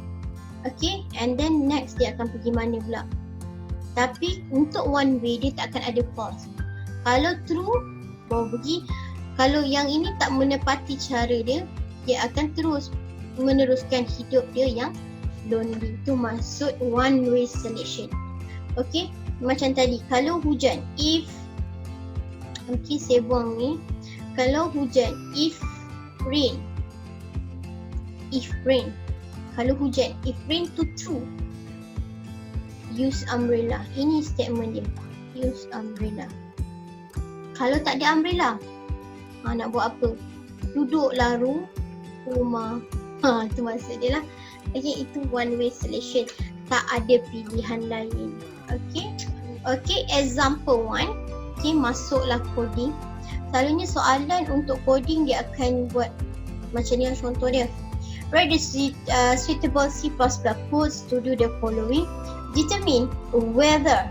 Okay, and then next dia akan pergi mana pula. Tapi untuk one way dia tak akan ada false. Kalau true, baru pergi. Kalau yang ini tak menepati cara dia, dia akan terus meneruskan hidup dia yang lonely. Itu maksud one way selection. Okay, macam tadi, kalau hujan, if, okay, saya buang ni. Kalau hujan, if rain, kalau hujan, if rain to true, use umbrella. Ini statement dia, use umbrella. Kalau tak ada umbrella, nak buat apa? Duduklah rumah. Itu maksud dia lah. Okay, itu one way selection, tak ada pilihan lain. Okay, example 1. Okay, masuklah coding. Selalunya soalan untuk coding dia akan buat macam ni, contoh dia. Write the suitable C++ codes to do the following. Determine whether.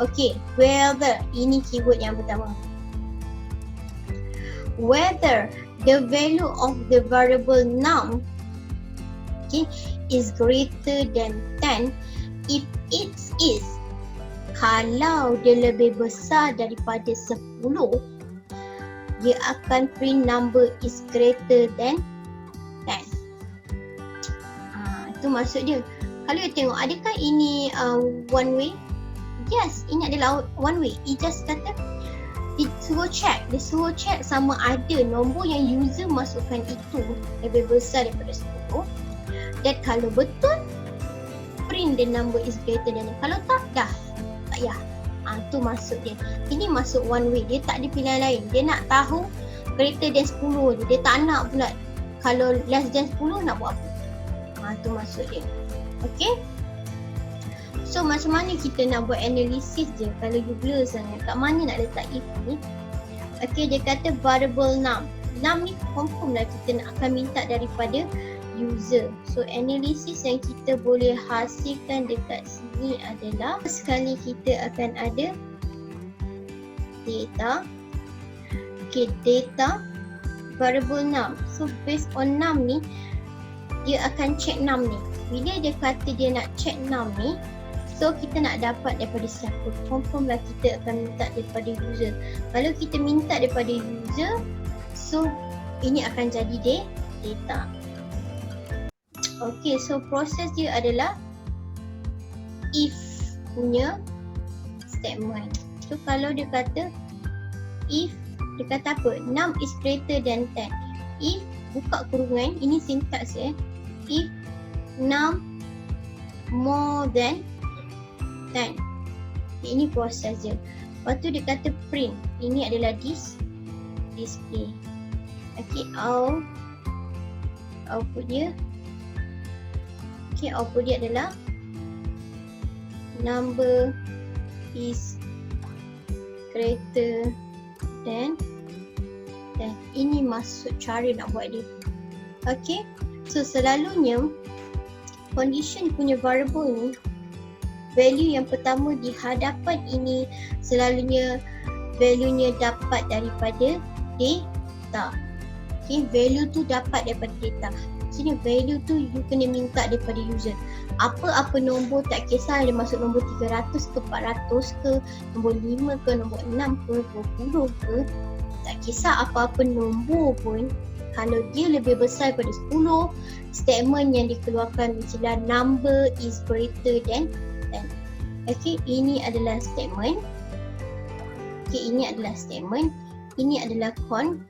Okay, whether. Ini keyword yang pertama. Whether the value of the variable num, okay, is greater than 10. If it is, kalau dia lebih besar daripada 10, dia akan print number is greater than 10. Itu maksud dia. Kalau you tengok, adakah ini one way? Yes, ini adalah one way. It just kata dia suruh check sama ada nombor yang user masukkan itu lebih besar daripada 10. Dan kalau betul, print the number is greater than 10. Kalau tak, dah tak payah. Tu maksud dia. Ini masuk one way. Dia tak ada pilihan lain. Dia nak tahu greater than 10 je. Dia tak nak pula kalau less than 10 nak buat apa. Tu maksud dia. Okay. So macam mana kita nak buat analisis je kalau you blur sangat. Kat mana nak letak if ni? Okay, dia kata variable num. Num ni confirm lah kita nak akan minta daripada user. So analisis yang kita boleh hasilkan dekat sini adalah, sekali kita akan ada data. Okay, data variable num. So based on num ni, dia akan check num ni. Bila dia kata dia nak check num ni, so kita nak dapat daripada siapa? Confirm lah kita akan minta daripada user. Kalau kita minta daripada user, so ini akan jadi data. Okay, so proses dia adalah if punya statement. So kalau dia kata if, dia kata apa? Num is greater than 10. If, buka kurungan, ini sintaks if num more than 10. Okay, ini proses dia. Lepas tu dia kata print. Ini adalah display. Okay, output dia. Okay, output dia adalah number is greater than 10. Ini maksud cara nak buat dia. Okay, so selalunya condition punya variable ni, value yang pertama di hadapan ini selalunya value-nya dapat daripada data. Okay, value tu dapat daripada data. Maksudnya value tu you kena minta daripada user. Apa-apa nombor, tak kisah dia masuk nombor 300 ke 400 ke, nombor 5 ke, nombor 6 ke, 20 ke, tak kisah apa-apa nombor pun, kalau dia lebih besar daripada 10, statement yang dikeluarkan mestilah number is greater than 10. Okay, ini adalah statement. Okay, ini adalah statement. Ini adalah condition.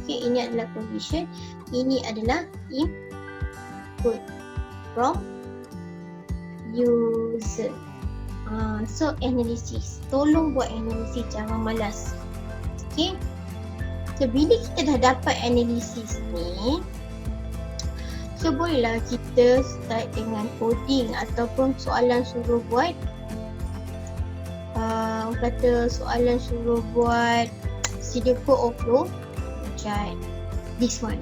Okay, ini adalah condition. Ini adalah input from user. So analysis. Tolong buat analisis, jangan malas. Okay. So bila kita dah dapat analisis ni, so bolehlah kita start dengan coding ataupun soalan suruh buat kata soalan suruh buat pseudocode overflow macam this one.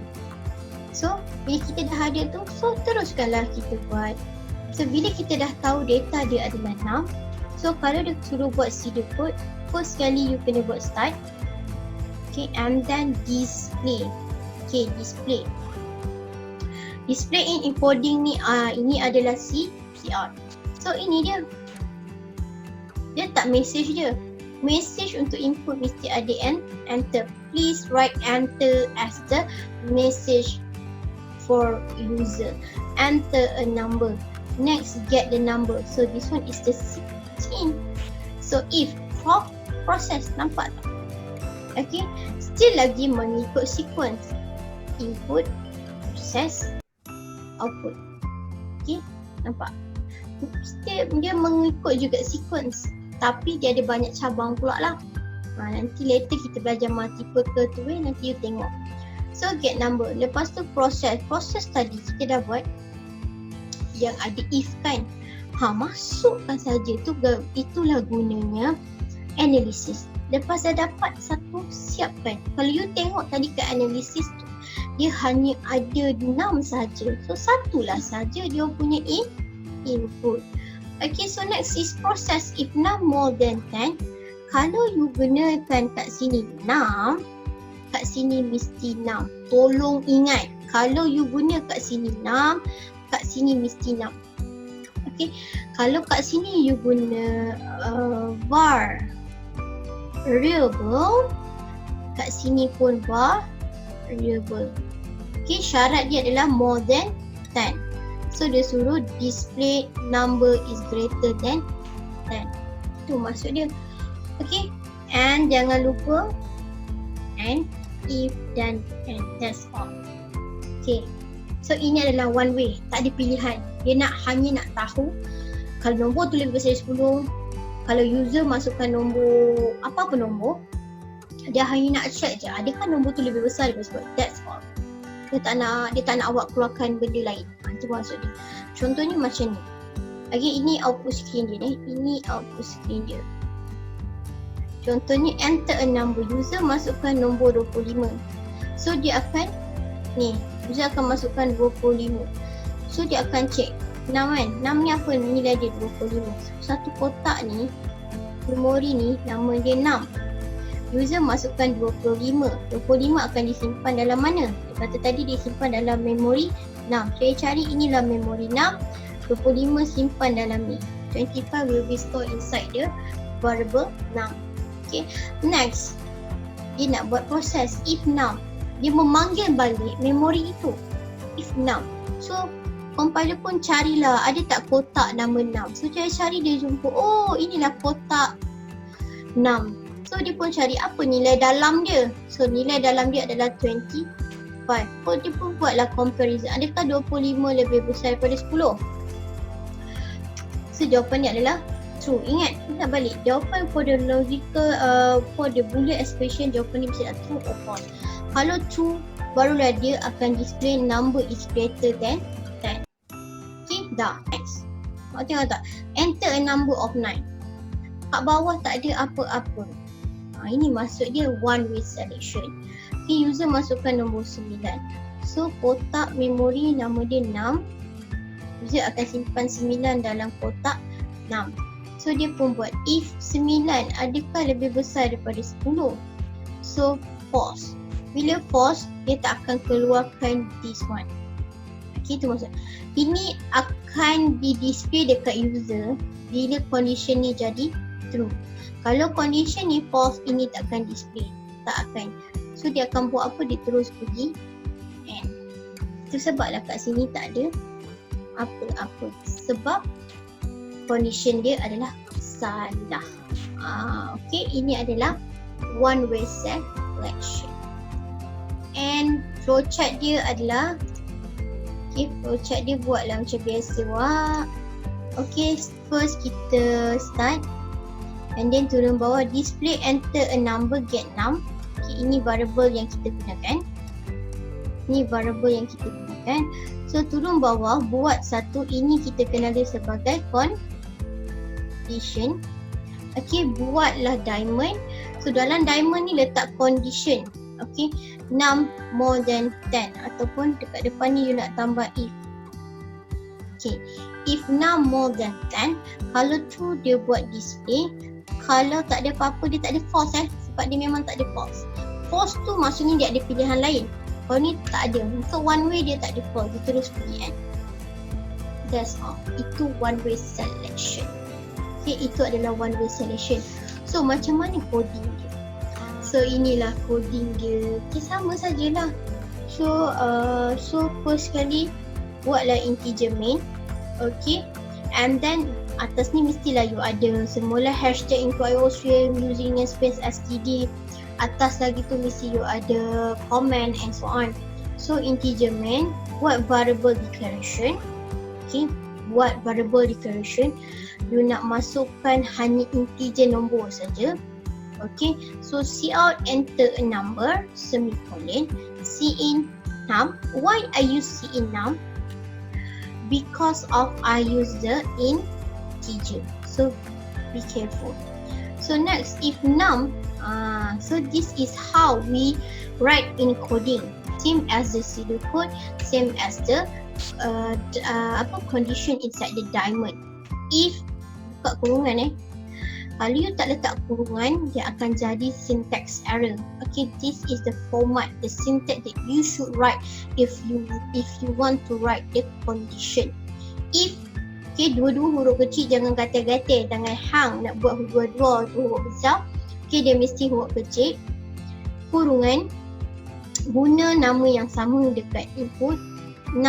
So bila kita dah ada tu, so teruskanlah kita buat. So bila kita dah tahu data dia adalah 6, so kalau dia suruh buat pseudocode, first sekali you kena buat start. Okay, and then display. Okay, display. Display in encoding ni, ini adalah CR. So ini dia. Dia tak message dia. Message untuk input mesti ada enter. Please write enter as the message for user. Enter a number. Next, get the number. So this one is the 16. So if process, nampak tak? Okay, still lagi mengikut sequence. Input, process, output. Okay, nampak? Still dia mengikut juga sequence, tapi dia ada banyak cabang pula lah. Nanti later kita belajar multiple ke tu nanti you tengok. So get number. Lepas tu process. Process tadi kita dah buat yang ada if kan. Masukkan saja tu. Itulah gunanya analysis. Lepas dah dapat satu, siapkan. Kalau you tengok tadi ke analysis tu, dia hanya ada 6 saja. So satulah saja dia punya input. Okay, so next is process. If num more than 10, kalau you gunakan kat sini 6, kat sini mesti 6. Tolong ingat, kalau you guna kat sini 6, kat sini mesti 6. Okay, kalau kat sini you guna var variable, kat sini pun var variable. Okay, syarat dia adalah more than 10. So dia suruh display number is greater than 10. Itu maksud dia. Okay, and jangan lupa and, if, dan and. That's all. Okay, so ini adalah one way. Tak ada pilihan. Dia hanya nak tahu kalau nombor tu lebih besar dari 10, kalau user masukkan nombor, apa-apa nombor, dia hanya nak check je adakah nombor tu lebih besar daripada 10. That's all. Dia tak nak awak keluarkan benda lain. Itu maksud dia. Contohnya macam ni. Okay, ini output screen dia ni. Ini output screen dia. Contohnya enter a number. User masukkan nombor 25. So dia akan ni. User akan masukkan 25. So dia akan check 6 kan. 6 ni apa nilai dia? 25. Satu kotak ni, memori ni, nama dia 6. User masukkan 25. 25 akan disimpan dalam mana? Dia kata tadi dia simpan dalam memori 6. Saya cari inilah memori 6. 25 simpan dalam ni. 25 will be stored inside the variable 6. Okay. Next, dia nak buat proses if 6. Dia memanggil balik memori itu. if 6. So compiler pun carilah ada tak kotak nama 6. So cari dia jumpa, oh inilah kotak 6. So dia pun cari apa nilai dalam dia. So nilai dalam dia adalah 25. So dia pun buatlah comparison. Adakah 25 lebih besar daripada 10? So jawapan dia adalah true. Ingat balik jawapan for the logical for the Boolean expression, jawapan ni bisa true or false. Kalau true, barulah dia akan display number is greater than 10. Okay, dah. Next. Awak tengok tak? Enter a number of 9. Kat bawah tak ada apa-apa. Ini maksud dia one way selection. Okay, user masukkan nombor 9. So kotak memori nama dia 6. User akan simpan 9 dalam kotak 6. So dia pun buat if 9 adakah lebih besar daripada 10? So false. Bila false, dia tak akan keluarkan this one. Okay, itu maksud. Ini akan di-display dekat user bila condition ni jadi true. Kalau condition ni false, ini tak akan display. Tak akan. So dia akan buat apa? Dia terus pergi and. Itu sebablah kat sini tak ada apa-apa. Sebab condition dia adalah salah. Okay, ini adalah one way selection. And flowchart dia adalah, okay, flowchart dia buatlah macam biasa. Okay, first kita start and then turun bawah, display enter a number get 6. Okay, ini variable yang kita gunakan. Ini variable yang kita gunakan. So turun bawah, buat satu, ini kita kenal dia sebagai condition. Okay, buatlah diamond. So dalam diamond ni letak condition. Okay, 6 more than 10 ataupun dekat depan ni you nak tambah if. Okay, if 6 more than 10, kalau true dia buat display. Kalau tak ada apa-apa, dia tak ada false sebab dia memang tak ada false. False tu maksudnya dia ada pilihan lain. Kalau ni tak ada. So one way dia tak ada false, dia terus pergi end. That's all. Itu one way selection. Okay, itu adalah one way selection. So macam mana coding dia? So inilah coding dia. Okay, sama sajalah. So first sekali buatlah integer main. Okay, and then atas ni mestilah you ada semula hashtag into iOStream using namespace std. Atas lagi tu mesti you ada comment and so on. So integer main, buat variable declaration. Okay, buat variable declaration. You nak masukkan hanya integer nombor saja. Okay, so cout enter a number semicolon, cin num. Why I use cin num? Because of I use the integer. So be careful. So next, if num, so this is how we write in coding. Same as the pseudocode, same as the condition inside the diamond. If buka kurungan kalau you tak letak kurungan, dia akan jadi syntax error. Okay, this is the format, the syntax that you should write if you want to write the condition. If, okay, dua-dua huruf kecil jangan gatal-gatal, jangan hang nak buat dua-dua tu huruf besar. Okay, dia mesti huruf kecil. Kurungan, guna nama yang sama dekat input 6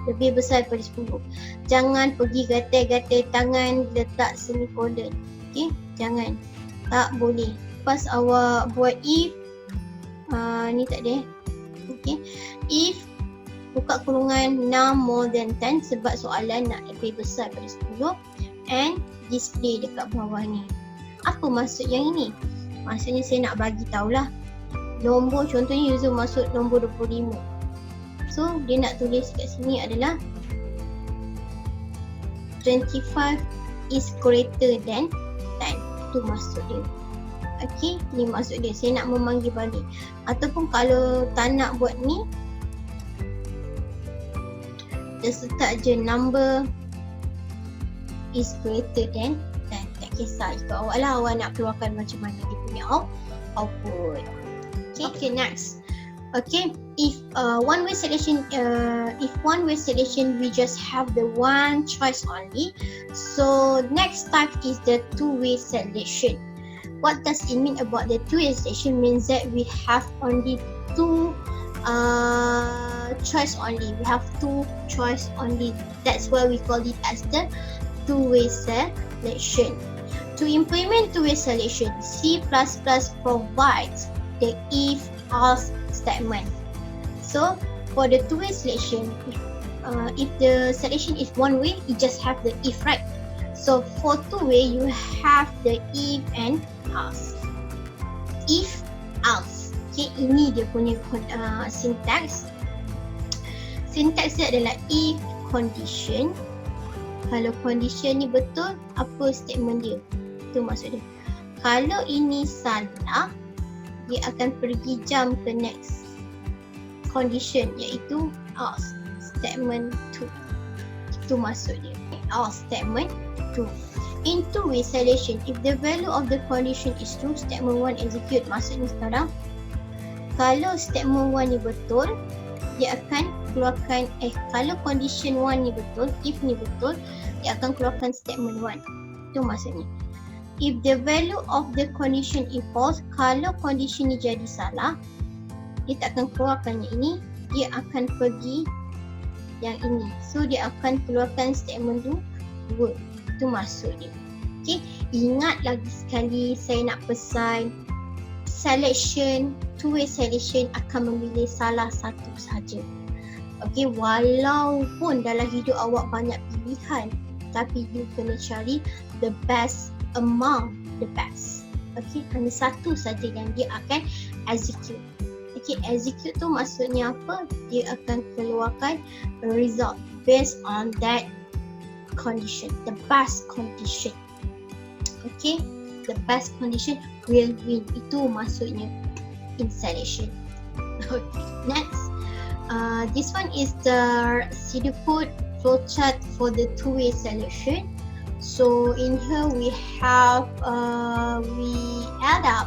lebih besar daripada 10. Jangan pergi gatal-gatal tangan letak semicolon. Okay, jangan, tak boleh. Lepas awak buat if, ni tak ada. Okay, if buka kurungan 6 more than 10 sebab soalan nak lebih besar daripada 10 and display dekat bawah ni. Apa maksud yang ini? Maksudnya saya nak bagi tahulah nombor, contohnya user masuk nombor 25. So dia nak tulis kat sini adalah 25 is greater than 10. Itu maksud dia. Okay, ni maksud dia. Saya nak memanggil balik. Ataupun kalau tak nak buat ni, just letak je number is greater than 10. Tak kisah. Ikut awak lah, awak nak keluarkan macam mana dia punya output. Okay, next. Okay, if one way selection, we just have the one choice only. So next type is the two-way selection. What does it mean about the two-way selection? Means that we have only two choice only. We have two choice only. That's why we call it as the two-way selection. To implement two-way selection, C++ provides the if-else statement. So for the two-way selection, if the selection is one way, you just have the if, right? So for two-way, you have the if and else. If, else. Okay, ini dia punya syntax. Syntax dia adalah if condition. Kalau condition ni betul, apa statement dia? Itu maksud dia. Kalau ini salah, dia akan pergi jump ke next condition, iaitu else statement 2. Itu maksud dia. Else statement 2. In two-way selection, if the value of the condition is true, statement 1 execute. Maksudnya sekarang, kalau statement 1 ni betul, dia akan keluarkan kalau condition 1 ni betul, if ni betul, dia akan keluarkan statement 1. Itu maksudnya. If the value of the condition is false, kalau condition ni jadi salah, dia tak akan keluarkan yang ini, dia akan pergi yang ini. So dia akan keluarkan statement 2. Itu maksud dia. Okay, ingat lagi sekali saya nak pesan, selection, two-way selection akan memilih salah satu sahaja. Okay, walaupun dalam hidup awak banyak pilihan, tapi you kena cari the best among the best. Okay, hanya satu saja yang dia akan execute. Okay, execute tu maksudnya apa? Dia akan keluarkan a result based on that condition, the best condition. Okay, the best condition will win. Itu maksudnya in selection. Okay, next. This one is the pseudocode flowchart for the two-way selection. So in here we have we add up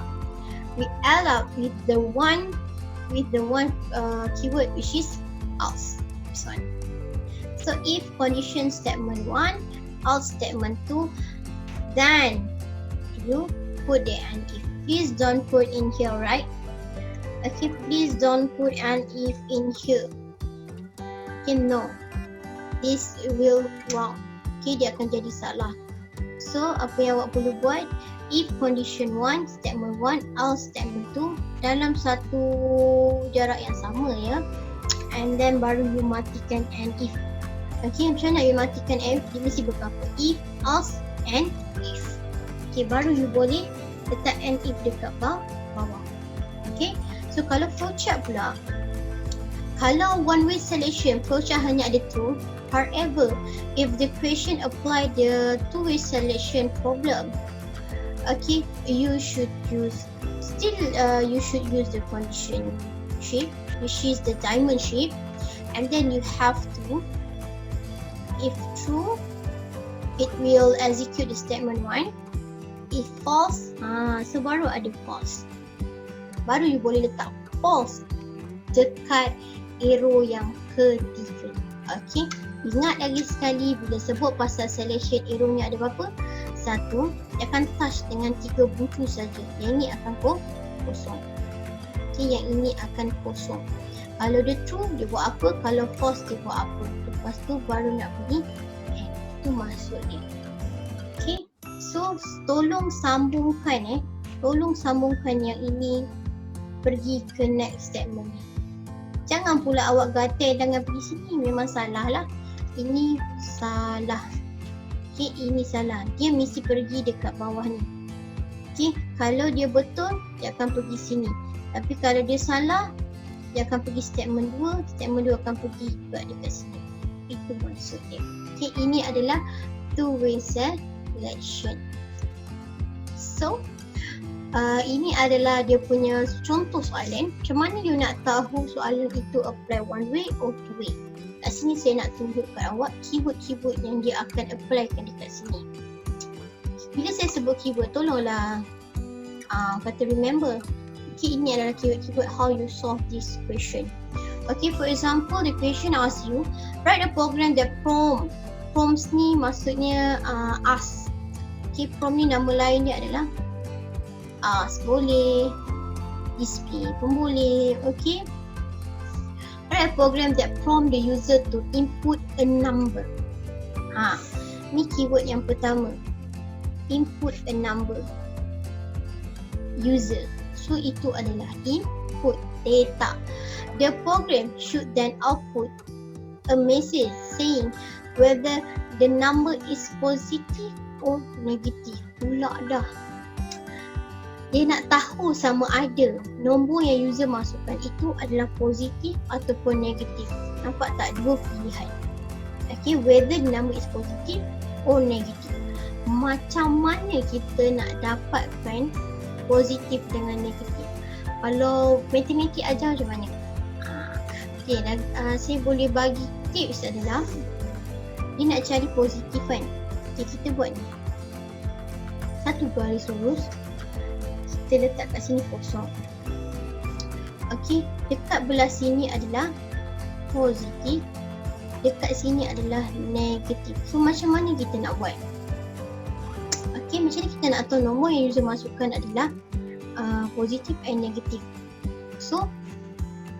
with the one keyword, which is else. This one. So if condition statement 1, else statement 2, then you put the and if. Please don't put in here, right? Okay, please don't put an if in here. Okay, no. This will wrong. Okay, dia akan jadi salah. So, apa yang awak perlu buat? If condition 1, statement 1, else statement 2 dalam satu jarak yang sama, ya. And then baru you matikan and if. Okay, macam mana you matikan if? Dia mesti berapa? If, else, and if. Okay, baru you boleh letak and if dekat bawah. Okay, so kalau flowchart pula, kalau one way selection, flowchart hanya ada true. However, if the question apply the two way selection problem, okay, you should use the condition shape, which is the diamond shape, and then you have to, if true, it will execute the statement 1. If false, so baru ada false. Baru you boleh letak false dekat arrow yang ketiga. Okay, ingat lagi sekali bila sebut pasal selection, arrow-nya ada berapa? 1. Dia akan touch dengan 3 buntu saja. Yang ini akan kosong. Okay, yang ini akan kosong. Kalau dia true, dia buat apa? Kalau false, dia buat apa? Lepas tu baru nak pergi and. Itu maksud dia. Okay, so tolong sambungkan yang ini pergi ke next statement. Jangan pula awak gatal jangan pergi sini, memang salah lah. Ini salah. Okay, ini salah. Dia mesti pergi dekat bawah ni. Okay, kalau dia betul, dia akan pergi sini. Tapi kalau dia salah, dia akan pergi statement 2. Statement 2 akan pergi juga dekat sini. Itu maksud dia. Okay, ini adalah two-way selection. So, ini adalah dia punya contoh soalan. Macam mana you nak tahu soalan itu apply one way or two way? Kat sini saya nak tunjuk kat awak keyword-keyword yang dia akan applykan dekat sini. Bila saya sebut keyword, tolonglah kata remember. Okay, ini adalah keyword-keyword how you solve this question. Okay, for example, the question asks you, write a program that prompts ni maksudnya ask. Okay, prompt ni nama lain dia adalah ask boleh, display pun boleh. Okay, alright, a program that prompt the user to input a number. Ni keyword yang pertama. Input a number. User. So itu adalah input data. The program should then output a message saying whether the number is positive or negative. Pula dah. Dia nak tahu sama ada nombor yang user masukkan itu adalah positif ataupun negatif. Nampak tak? Dua pilihan. Okay, whether the number is positive or negative. Macam mana kita nak dapatkan positif dengan negatif? Kalau matematik ajar macam mana? Okay, saya boleh bagi tips adalah dia nak cari positif kan. Okay, kita buat ni. Satu garis lurus. Kita letak kat sini kosong. Okey, dekat belah sini adalah positif, dekat sini adalah negatif. So macam mana kita nak buat? Okey, macam mana kita nak tahu nombor yang user masukkan adalah positif and negatif? So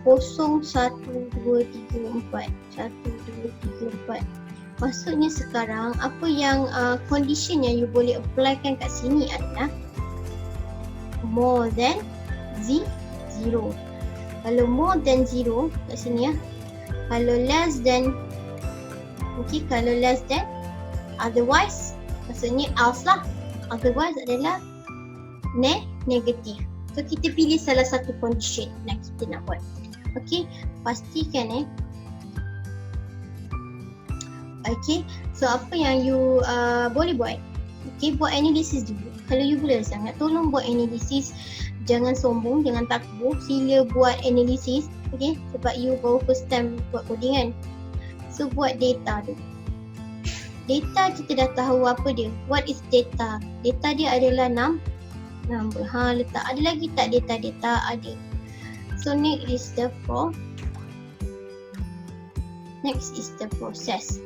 0, 1, 2, 3, 4 1, 2, 3, 4. Maksudnya sekarang apa yang condition yang you boleh applykan kat sini adalah more than 0. Kalau more than 0 kat sini ya. Kalau less than, okay, kalau less than, otherwise, maksudnya else lah. Otherwise adalah negatif. So kita pilih salah satu condition yang kita nak buat. Okay, pastikan okay, so apa yang you boleh buat? Okay, buat analisis dulu. Kalau you boleh sangat, tolong buat analisis. Jangan sombong, jangan takut. Sila buat analisis. Okay, sebab you baru first time buat coding kan. So buat data dulu. Data kita dah tahu apa dia. What is data? Data dia adalah number. Letak. Ada lagi tak data? Ada. So next is the process.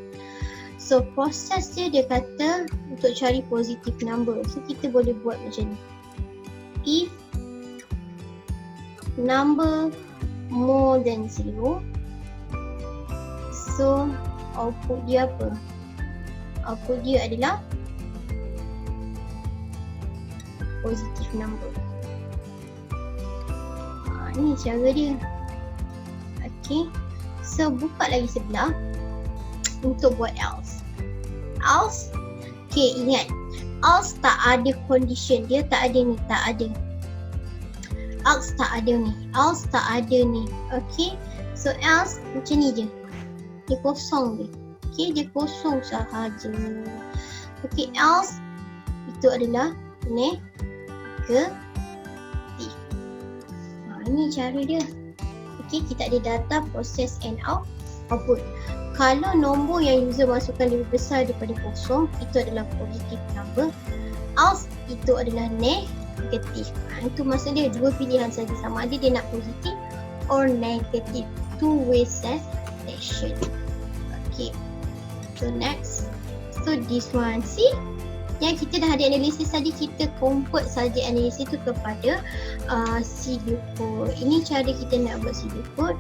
So proses dia kata untuk cari positive number. So kita boleh buat macam ni. If number more than 0, so output dia apa? Output dia adalah positive number. Ni cara dia. Okay, so buka lagi sebelah untuk buat else. Okay, ingat, else tak ada condition. Dia tak ada ni, tak ada. Else tak ada ni. Okay, so else macam ni je. Dia kosong je. Okay, dia kosong sahaja. Okay, else itu adalah negatif. Ini cara dia. Okay, kita ada data, proses and output. Kalau nombor yang user masukkan lebih besar daripada kosong, itu adalah positive number. Else itu adalah negatif. Itu maksud dia dua pilihan saja, sama ada dia nak positif or negatif. Two-way selection. Okay. So next. So this one. See? Yang kita dah ada analisis tadi, kita convert saja analisis itu kepada pseudocode. Ini cara kita nak buat pseudocode.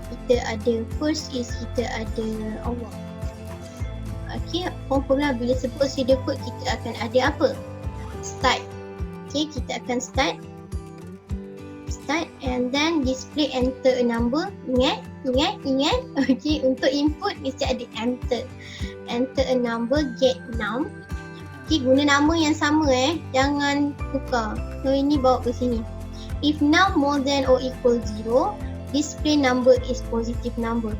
Kita ada first is kita ada Allah. Okay, confirm lah bila sebut pseudocode kita akan ada apa? Start. Okay, kita akan start and then display enter a number. Ingat. Okay, untuk input mesti ada enter a number, get num. Okay, guna nama yang sama jangan tukar. So ini bawa ke sini. If num more than or equal 0, display number is positive number.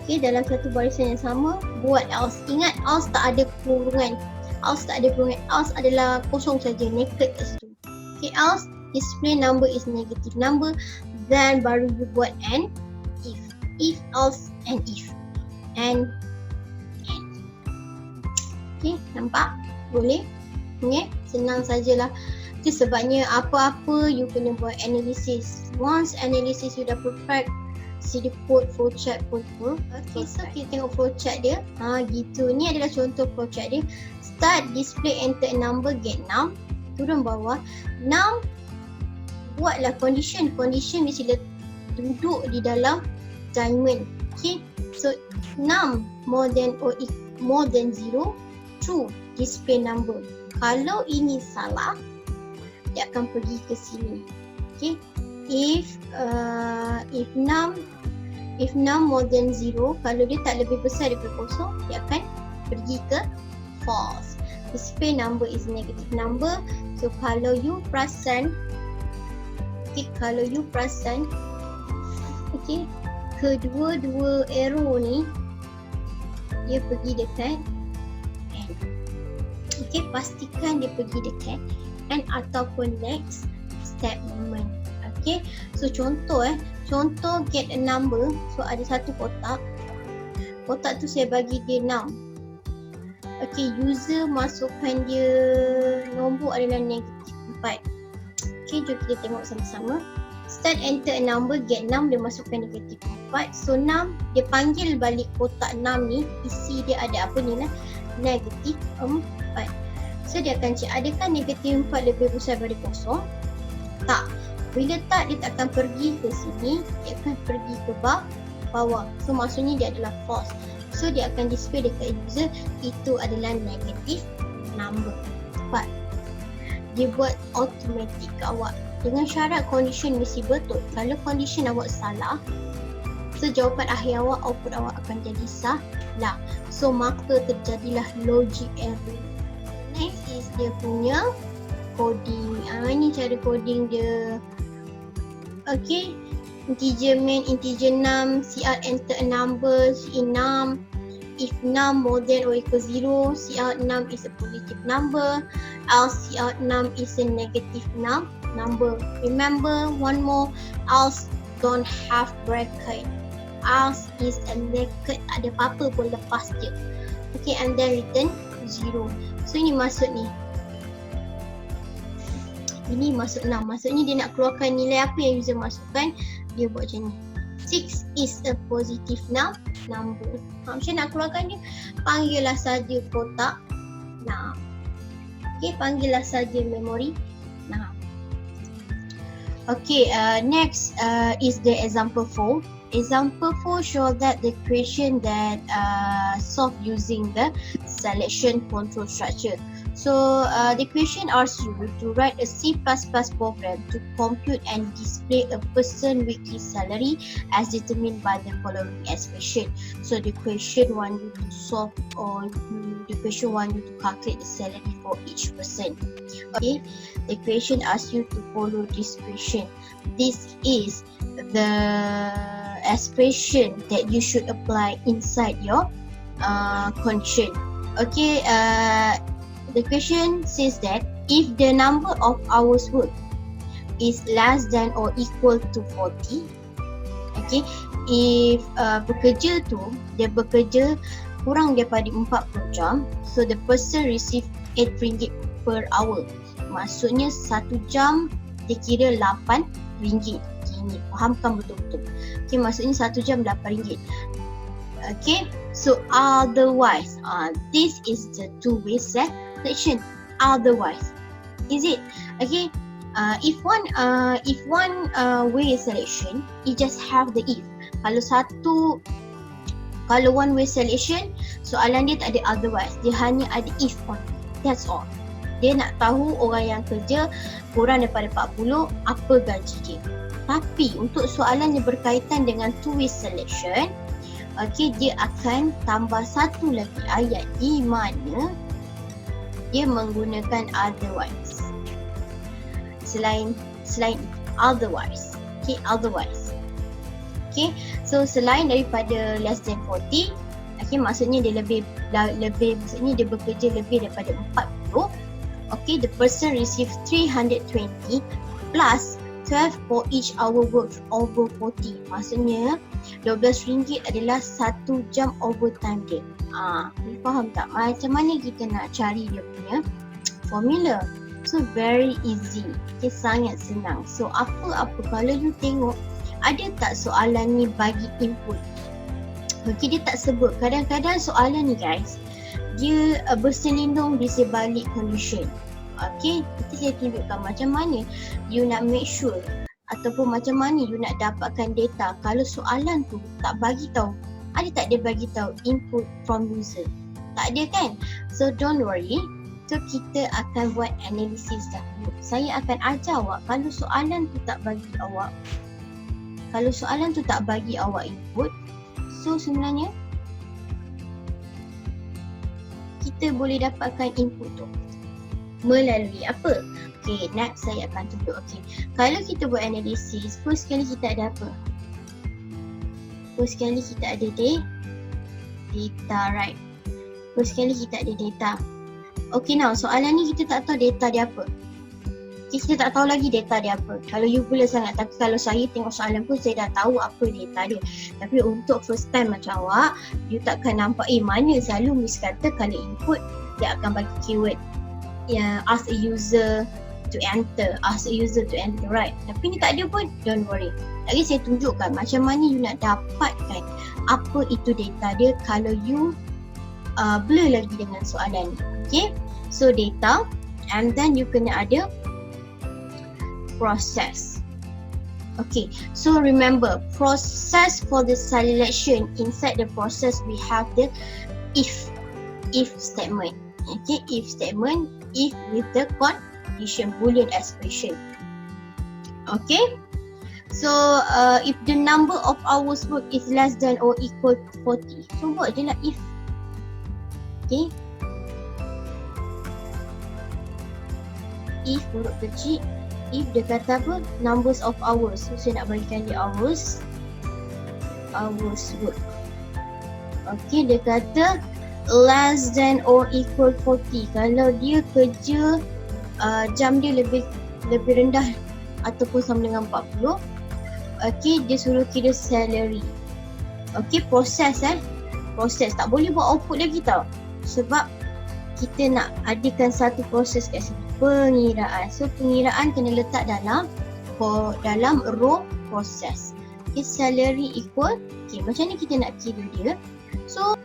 Okay, dalam satu barisan yang sama, buat else. Ingat, else tak ada kurungan. Else adalah kosong saja, naked kat situ. Okay, else display number is negative number, then baru you buat and if. If, else and if. And. Okay, nampak? Boleh? Okay, senang sajalah. Itu sebabnya apa-apa you kena buat analisis. Once analisis you dah perfect, see the code flowchart pun. Okay, so kita tengok flowchart dia. Gitu. Ni adalah contoh flowchart dia. Start, display, enter a number, get num. Turun bawah. Num, buatlah condition. Condition mesti duduk di dalam diamond. Okay, so num more than more than 0, true, display number. Kalau ini salah, dia akan pergi ke sini. Okay, if num more than 0, kalau dia tak lebih besar daripada kosong, dia akan pergi ke false. Display number is negative number. So kalau you perasan, kedua-dua arrow ni dia pergi dekat N. Okay, pastikan dia pergi dekat N ataupun next statement. Okay, so contoh get a number. So ada satu kotak tu saya bagi dia 6. Okay, user masukkan dia nombor adalah negatif 4. Okay, jom kita tengok sama-sama. Start enter a number, get 6, dia masukkan negatif 4. So 6, dia panggil balik kotak 6 ni, isi dia ada apa ni lah, negatif 4. So dia akan cek, adakah negatif 4 lebih besar daripada kosong? Tak. Bila tak, dia tak akan pergi ke sini, dia akan pergi ke bawah. So maksudnya dia adalah false. So dia akan display dekat user, itu adalah negatif number 4. Dia buat automatic ke awak dengan syarat condition mesti betul. Kalau condition awak salah, so jawapan akhir awak, output awak akan jadi salah. So maka terjadilah logic error. Next is dia punya coding. Ini cara coding dia. Okay, integer main, integer num, cr enter a number, in num. If num more than or equal 0, cr num is a positive number, else cr num is a negative number. Remember one more, else don't have bracket. Else is a naked, ada apa-apa pun lepas je. Okay, and then return 0. So ini masuk ni. Ini masuk 6. Maksudnya dia nak keluarkan nilai apa yang user masukkan, dia buat macam ni. 6 is a positive number. Macam nak keluarkan dia, panggillah saja kotak 6. Okay, panggillah saja memori 6. Okay, next is the example 4. Example 4 show that the equation that solved using the selection control structure. So the equation asks you to write a C++ program to compute and display a person weekly salary as determined by the following expression. So the question want you to solve, or the question want you to calculate the salary for each person. Okay, the equation asks you to follow this equation. This is the expression that you should apply inside your condition. Okay, the question says that if the number of hours worked is less than or equal to 40, okay, if bekerja tu, dia bekerja kurang daripada 40 jam, so the person receive RM8 per hour. Maksudnya 1 jam dia kira RM8. Ini fahamkan betul-betul. Okay, maksudnya 1 jam RM8. Okay, so otherwise, this is the two-way selection. Otherwise, is it? Okay, if one way selection, it just have the if. Kalau one way selection, soalan dia tak ada otherwise, dia hanya ada if only. That's all. Dia nak tahu orang yang kerja kurang daripada 40, apa gaji dia. Tapi untuk soalan yang berkaitan dengan two-way selection, okay, dia akan tambah satu lagi ayat di mana dia menggunakan otherwise. Selain otherwise. Okay, otherwise. Okay, so selain daripada less than 40, okay, maksudnya dia lebih, maksudnya dia bekerja lebih daripada 40. Okay, the person receive 320 plus 12 for each hour work over 40. Maksudnya RM12 adalah 1 jam overtime dia. Faham tak? Macam mana kita nak cari dia punya formula? So very easy. Okay, sangat senang. So apa-apa kalau you tengok, ada tak soalan ni bagi input? Okay, dia tak sebut. Kadang-kadang soalan ni guys, dia berselindung di sebalik condition. Okay, kita saya tunjukkan macam mana you nak make sure Ataupun macam mana you nak dapatkan data kalau soalan tu tak bagi tahu. Ada tak dia bagi tahu input from user? Tak ada kan? So don't worry. So kita akan buat analisis dahulu. Saya akan ajar awak kalau soalan tu tak bagi awak. Kalau soalan tu tak bagi awak input, so sebenarnya kita boleh dapatkan input tu melalui apa? Okay, next saya akan tunjuk. Okay, kalau kita buat analisis, first sekali kita ada apa? First sekali kita ada data, right? First sekali kita ada data. Okay, now soalan ni kita tak tahu data dia apa. Okay, kita tak tahu lagi data dia apa. Kalau you pula sangat, tapi kalau saya tengok soalan pun saya dah tahu apa data dia. Tapi untuk first time macam awak, you takkan nampak mana selalu Miss kata kalau input dia akan bagi keyword yang ask a user to enter, right? Tapi ni tak ada pun, don't worry. Lagi saya tunjukkan macam mana you nak dapatkan apa itu data dia kalau you blur lagi dengan soalan ni. Okay, so data, and then you kena ada process. Okay, so remember process for the selection. Inside the process we have the if statement. Okay, if statement, if with the condition, Boolean expression. Okay, so if the number of hours work is less than or equal to 40, so buat je lah if. Okay, if huruf kecil, if dia kata apa, numbers of hours, so saya nak bagikan dia hours work. Okay, dia kata less than or equal 40, kalau dia kerja jam dia lebih rendah ataupun sama dengan 40. Okay, dia suruh kira salary. Okay, proses proses, tak boleh buat output lagi tau, sebab kita nak adakan satu proses kat sini, pengiraan. So pengiraan kena letak dalam row proses. Okay, salary equal, okay, macam ni kita nak kira dia. So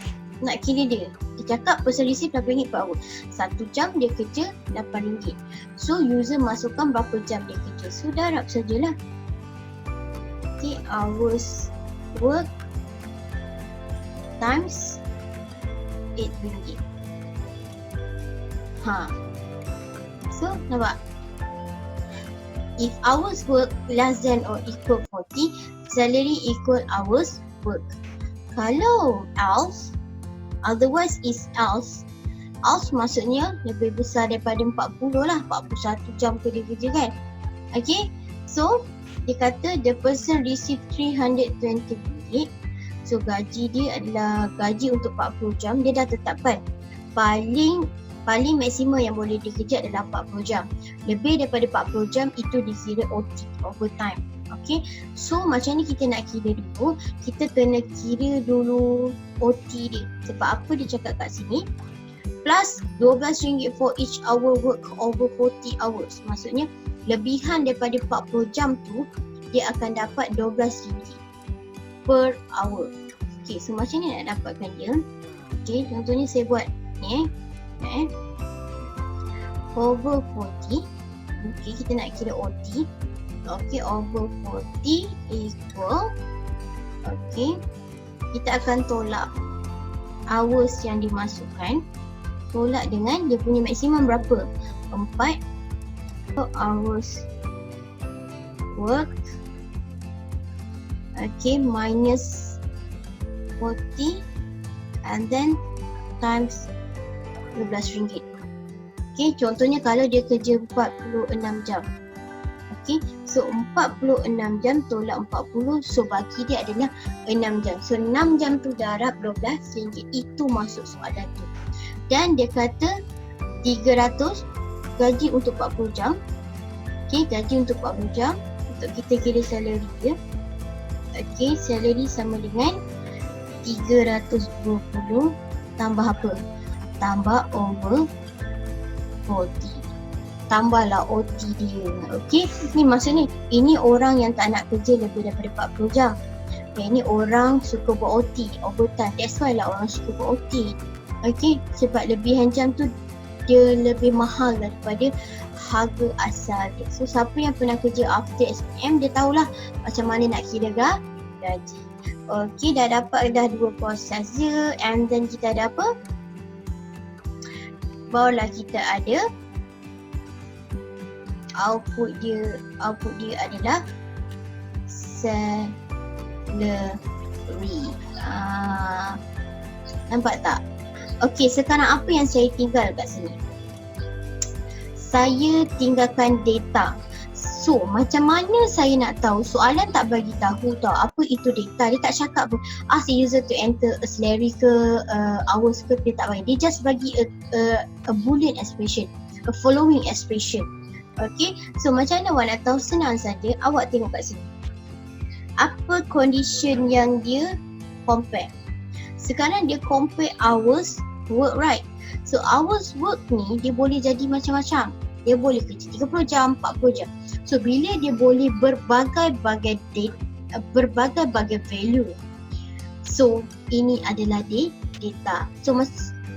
nak kira dia cakap person receive RM8 per hour, 1 jam dia kerja RM8. So user masukkan berapa jam dia kerja, so darab sajalah. Okay, hours work times RM8. So nampak, if hours work less than or equal 40, salary equal hours work. Kalau else, otherwise is else maksudnya lebih besar daripada 40 lah, 41 jam ke dia kerja kan. Okay, so dia kata the person receive 320 ringgit. So gaji dia adalah gaji untuk 40 jam, dia dah tetapkan paling maksimum yang boleh dikerja adalah 40 jam. Lebih daripada 40 jam itu dikira OT, overtime. Okay, so macam ni kita nak kira dulu. Kita kena kira dulu OT dia. Sebab apa dia cakap kat sini, plus RM12 for each hour work over 40 hours. Maksudnya lebihan daripada 40 jam tu dia akan dapat RM12 per hour. Okay, so macam ni nak dapatkan dia. Okay, contohnya saya buat ni over 40. Okay, kita nak kira OT. Okay, over 40 equal, okay, kita akan tolak hours yang dimasukkan, tolak dengan dia punya maksimum berapa, 4. So hours work, okay, minus 40 and then times RM12. Okay, contohnya kalau dia kerja 46 jam. Okay, so 46 jam tolak 40, so bagi dia adalah 6 jam. So 6 jam tu darab RM12, itu masuk soalan tu. Dan dia kata 300 gaji untuk 40 jam. Okay, gaji untuk 40 jam, untuk kita kira salary dia. Okay, salary sama dengan 320 tambah apa? Tambah over 40. Tambahlah OT dia. Okay, ni maksudnya ini orang yang tak nak kerja lebih daripada 40 jam. Okay, ni orang suka buat OT, overtime. That's why lah orang suka buat OT. Okay, sebab lebihan jam tu dia lebih mahal daripada harga asal dia. So siapa yang pernah kerja after SPM dia tahulah macam mana nak kira gaji. Okey, dah dapat dah dua proses je, and then kita ada apa? Barulah kita ada output dia adalah salary. Nampak tak? Okey, sekarang apa yang saya tinggal kat sini? Saya tinggalkan data. So, macam mana saya nak tahu? Soalan tak bagi tahu tau apa itu data. Dia tak cakap pun ask the user to enter a salary ke hours ke, dia tak bagi. Dia just bagi a Boolean expression, a following expression. Okay, so macam mana awak nak tahu? Senang saja, awak tengok kat sini. Apa condition yang dia compare? Sekarang dia compare hours work, right? So hours work ni dia boleh jadi macam-macam. Dia boleh kerja 30 jam, 40 jam. So bila dia boleh berbagai-bagai value. So ini adalah data. So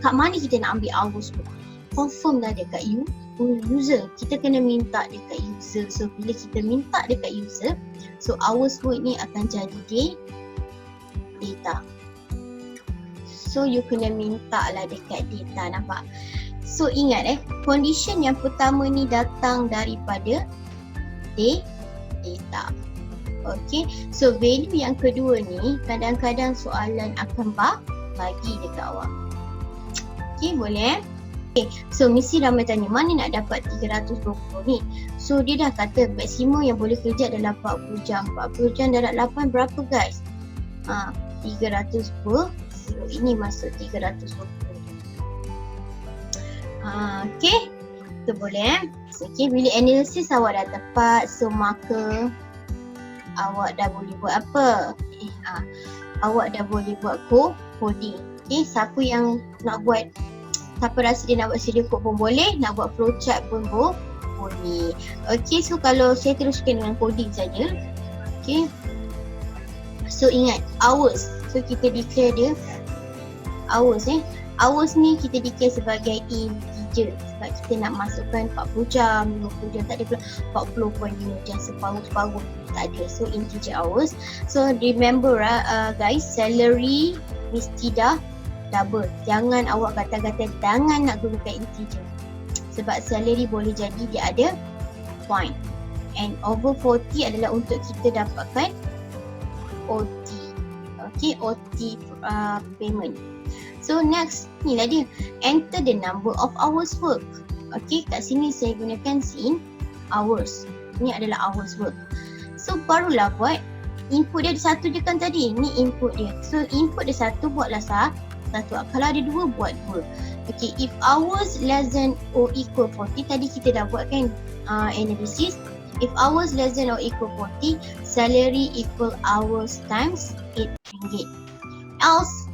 kat mana kita nak ambil hours work? Confirm dah dekat user. Kita kena minta dekat user. So bila kita minta dekat user, so hours work ni akan jadi data. So you kena minta lah dekat data, nampak? So ingat condition yang pertama ni datang daripada data. Okay, so value yang kedua ni kadang-kadang soalan akan bagi dekat awak. Okay, boleh Okay, so mesti ramai tanya mana nak dapat 320 ni. So dia dah kata maksimum yang boleh kerja adalah 40 jam. 40 jam darab 8 berapa guys? 300 per 0. Ini masuk 320. Okay, itu boleh so, okay, bila analisis awak dah tepat, so maka awak dah boleh buat apa? Awak dah boleh buat coding. Okay, siapa yang nak buat, siapa rasa dia nak buat serial code pun boleh, nak buat flowchart pun boleh. Okay, so kalau saya teruskan dengan coding saja. Okay, so ingat hours. So kita declare dia hours hours ni kita declare sebagai integer sebab kita nak masukkan 40 jam, 50 jam, tak ada pula 40.5 jam, separuh-separuh, tak ada. So integer hours. So remember guys, salary mesti dah double. Jangan awak kata-kata jangan nak gunakan integer sebab salary boleh jadi dia ada point, and over 40 adalah untuk kita dapatkan OT. Okay, OT payment. So next, ni lah dia, enter the number of hours work. Okay, kat sini saya gunakan sin hours. Ni adalah hours work. So barulah buat input dia ada satu je kan tadi. Ni input dia. So input dia satu, buatlah satu. Kalau ada dua, buat dua. Okay, if hours less than or equal 40, tadi kita dah buat kan analysis. If hours less than or equal 40, salary equal hours times 8 ringgit. Else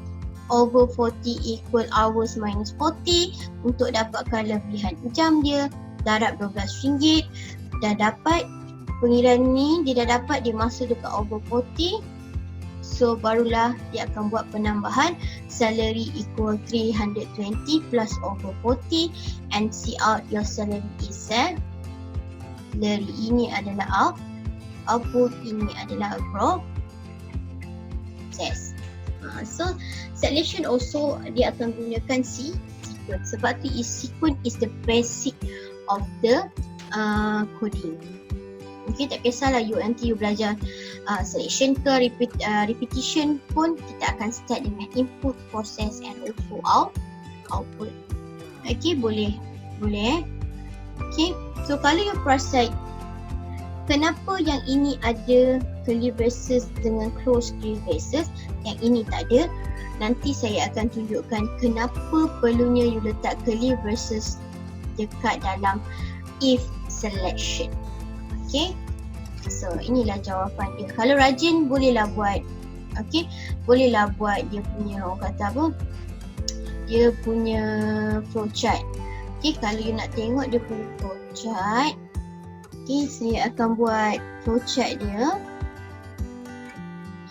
over 40 equal hours minus 40. Untuk dapatkan lebihan jam dia, darab 12 ringgit. Dah dapat pengiraan ni, dia dah dapat, dia masuk dekat over 40. So barulah dia akan buat penambahan salary equal 320 plus over 40 and see out your salary is salary. Ini adalah output, ini adalah process. So selection also dia akan gunakan sequence sebab tu sequence is the basic of the coding. Okay, tak kisahlah nanti you belajar selection ke repetition pun, kita akan start dengan input, process and also output. Okay, boleh. Okay, so kalau you perasan kenapa yang ini ada curly braces dengan close curly braces, yang ini tak ada, nanti saya akan tunjukkan kenapa perlunya you letak curly braces dekat dalam if selection. Okay, so inilah jawapan dia. Kalau rajin bolehlah buat. Okay, bolehlah buat dia punya, orang kata apa, dia punya flowchart. Okay, kalau you nak tengok dia punya flowchart, okay, saya akan buat flowchart dia.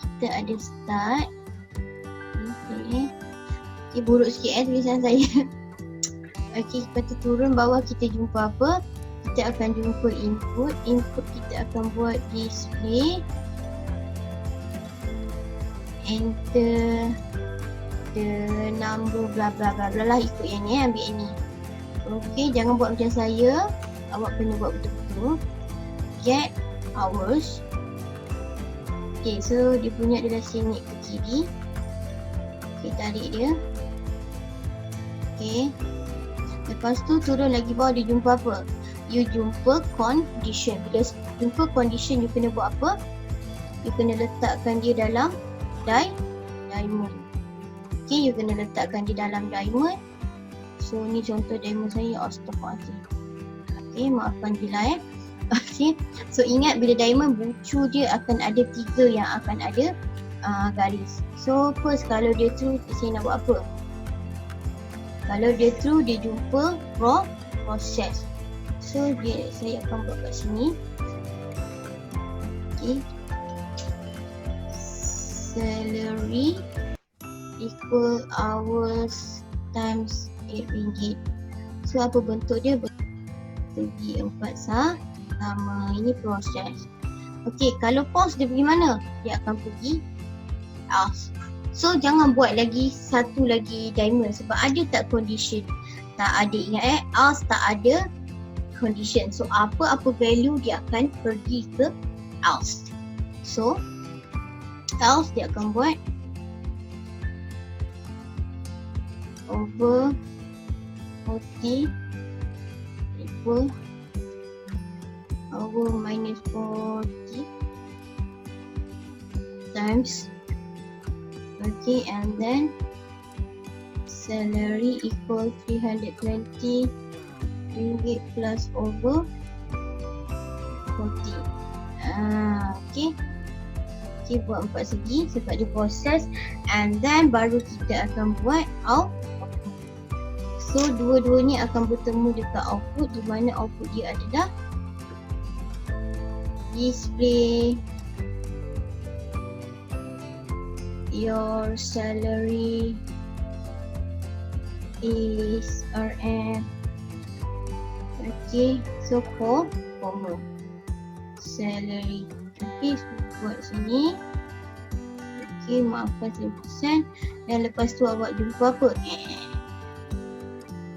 Kita ada start. Okay, buruk sikit tulisan saya. Okay, lepas tu turun bawah kita jumpa apa? kita akan jumpa input. Input kita akan buat display. Enter the number bla bla bla bla lah, ikut yang ni, ambil yang ni. Okey, jangan buat macam saya. Awak kena buat betul-betul. Get hours. Okay, so dia punya adalah sini ke kiri. Okay, tarik dia. Okay. Lepas tu turun lagi bawah, dia jumpa apa? You jumpa condition. Bila jumpa condition, you kena buat apa? You kena letakkan dia dalam diamond. Okay, you kena letakkan dia dalam diamond. So, ni contoh diamond saya. Astaghfirullahaladzim. Okay, maafkan bila Okay, so ingat bila diamond bucu dia akan ada 3 yang akan ada garis. So first, kalau dia true, saya nak buat apa? Kalau dia true, dia jumpa process. So saya akan buat kat sini. Okay, salary equal hours times 8 ringgit. So apa bentuk dia? Segi 4 sama, ini proses. Okey, kalau false dia pergi mana? Dia akan pergi else. So jangan buat lagi satu lagi diamond sebab ada tak condition? Tak ada, ingat else tak ada condition. So apa-apa value dia akan pergi ke else. So else dia akan buat over 40 equal over minus 40 times, okay, and then salary equal 320 ringgit plus over 40. Okay, okay, buat 4 segi sebab dia proses, and then baru kita akan buat output. So dua-dua ni akan bertemu dekat output, di mana output dia adalah display your salary is RM. Okay, so comma salary. Okay, so buat sini. Okay, maafkan 100%. Dan lepas tu awak jumpa apa?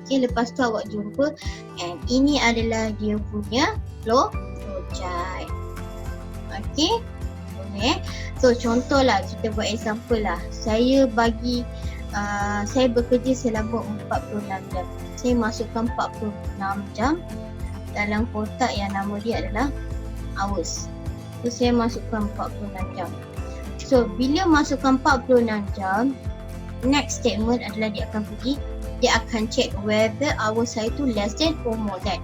Okay, lepas tu awak jumpa, and ini adalah dia punya flowchart. Okay, boleh. So contohlah, kita buat example lah. Saya bagi saya bekerja selama 46 jam. Saya masukkan 46 jam dalam kotak yang nama dia adalah hours. So saya masukkan 46 jam. So bila masukkan 46 jam, next statement adalah dia akan pergi, dia akan check whether hours saya tu less than or more than.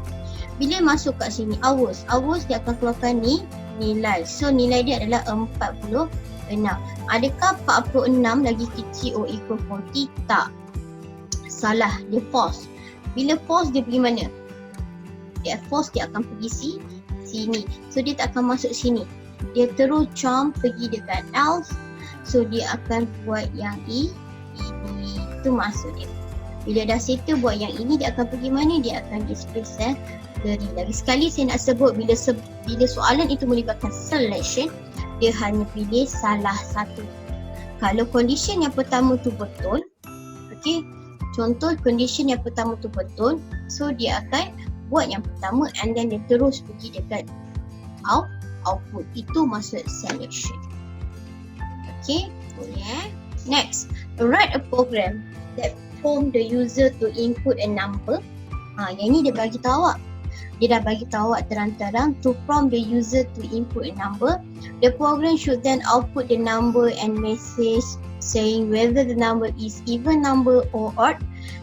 Bila masuk kat sini hours dia akan keluarkan ni nilai. So nilai dia adalah 46. Adakah 46 lagi kecil or equal 40? Tak. Salah, dia false. Bila false dia pergi mana? Dia false, dia akan pergi sini. So dia tak akan masuk sini. Dia terus jump pergi dekat else. So dia akan buat yang ini. Itu maksud dia. Bila dah settle buat yang ini, dia akan pergi mana? Dia akan display salary. Lagi sekali saya nak sebut, bila soalan itu melibatkan selection, dia hanya pilih salah satu. Kalau condition yang pertama tu betul, okay, contoh condition yang pertama tu betul, so dia akan buat yang pertama and then dia terus pergi dekat output. Itu maksud selection. Okay, boleh. Next, write a program that prompt the user to input a number. Yang ni dia bagi tahu awak. Dia dah bagi tahu awak terang-terang to prompt the user to input a number. The program should then output the number and message saying whether the number is even number or odd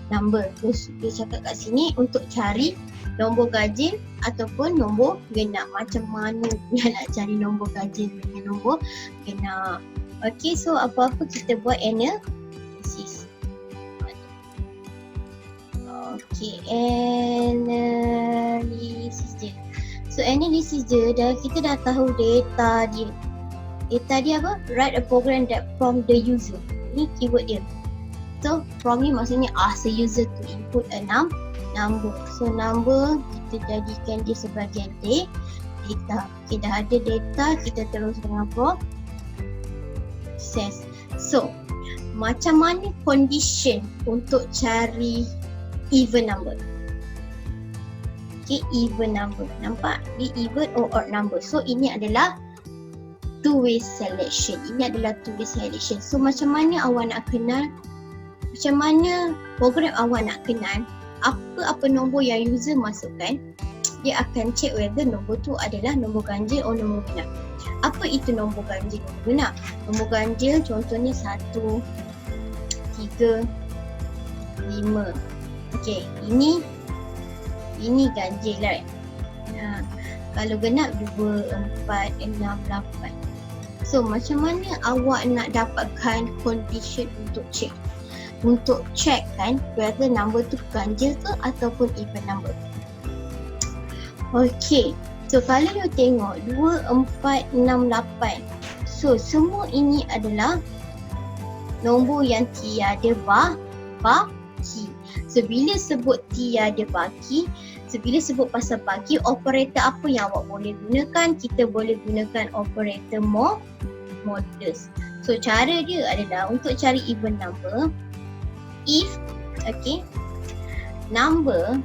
number. Terus dia cakap kat sini untuk cari nombor ganjil ataupun nombor genap. Macam mana dia nak cari nombor ganjil dengan nombor genap. Okay, so apa-apa kita buat analysis. Okay, analysis dia. So analysis dia, kita dah tahu data dia. Data dia apa? Write a program that prompt the user. Ni keyword dia. So prompt ni maksudnya ask the user to input a number. So number kita jadikan dia sebagai data. Okay, dah ada data, kita terus dengan proses. So, macam mana condition untuk cari even number? Okay, even number. Nampak? Dia even or odd number. So, ini adalah two-way selection. Ini adalah two-way selection. So, macam mana awak nak kenal? Macam mana program awak nak kenal apa-apa nombor yang user masukkan? Dia akan check whether nombor tu adalah nombor ganjil atau nombor genap. Apa itu nombor ganjil, nombor genap? Nombor ganjil contohnya 1, 3, 5. Okey, ini ganjil, right? Kalau genap 2, 4, 6, 8. So macam mana awak nak dapatkan condition untuk check? Untuk check kan whether number tu ganjil ke ataupun even number. Okay, so kalau you tengok 2, 4, 6, 8. So semua ini adalah nombor yang tiada baki. So bila sebut tiada baki, so bila sebut pasal baki, operator apa yang awak boleh gunakan? Kita boleh gunakan operator modulus. So cara dia adalah untuk cari even number, if number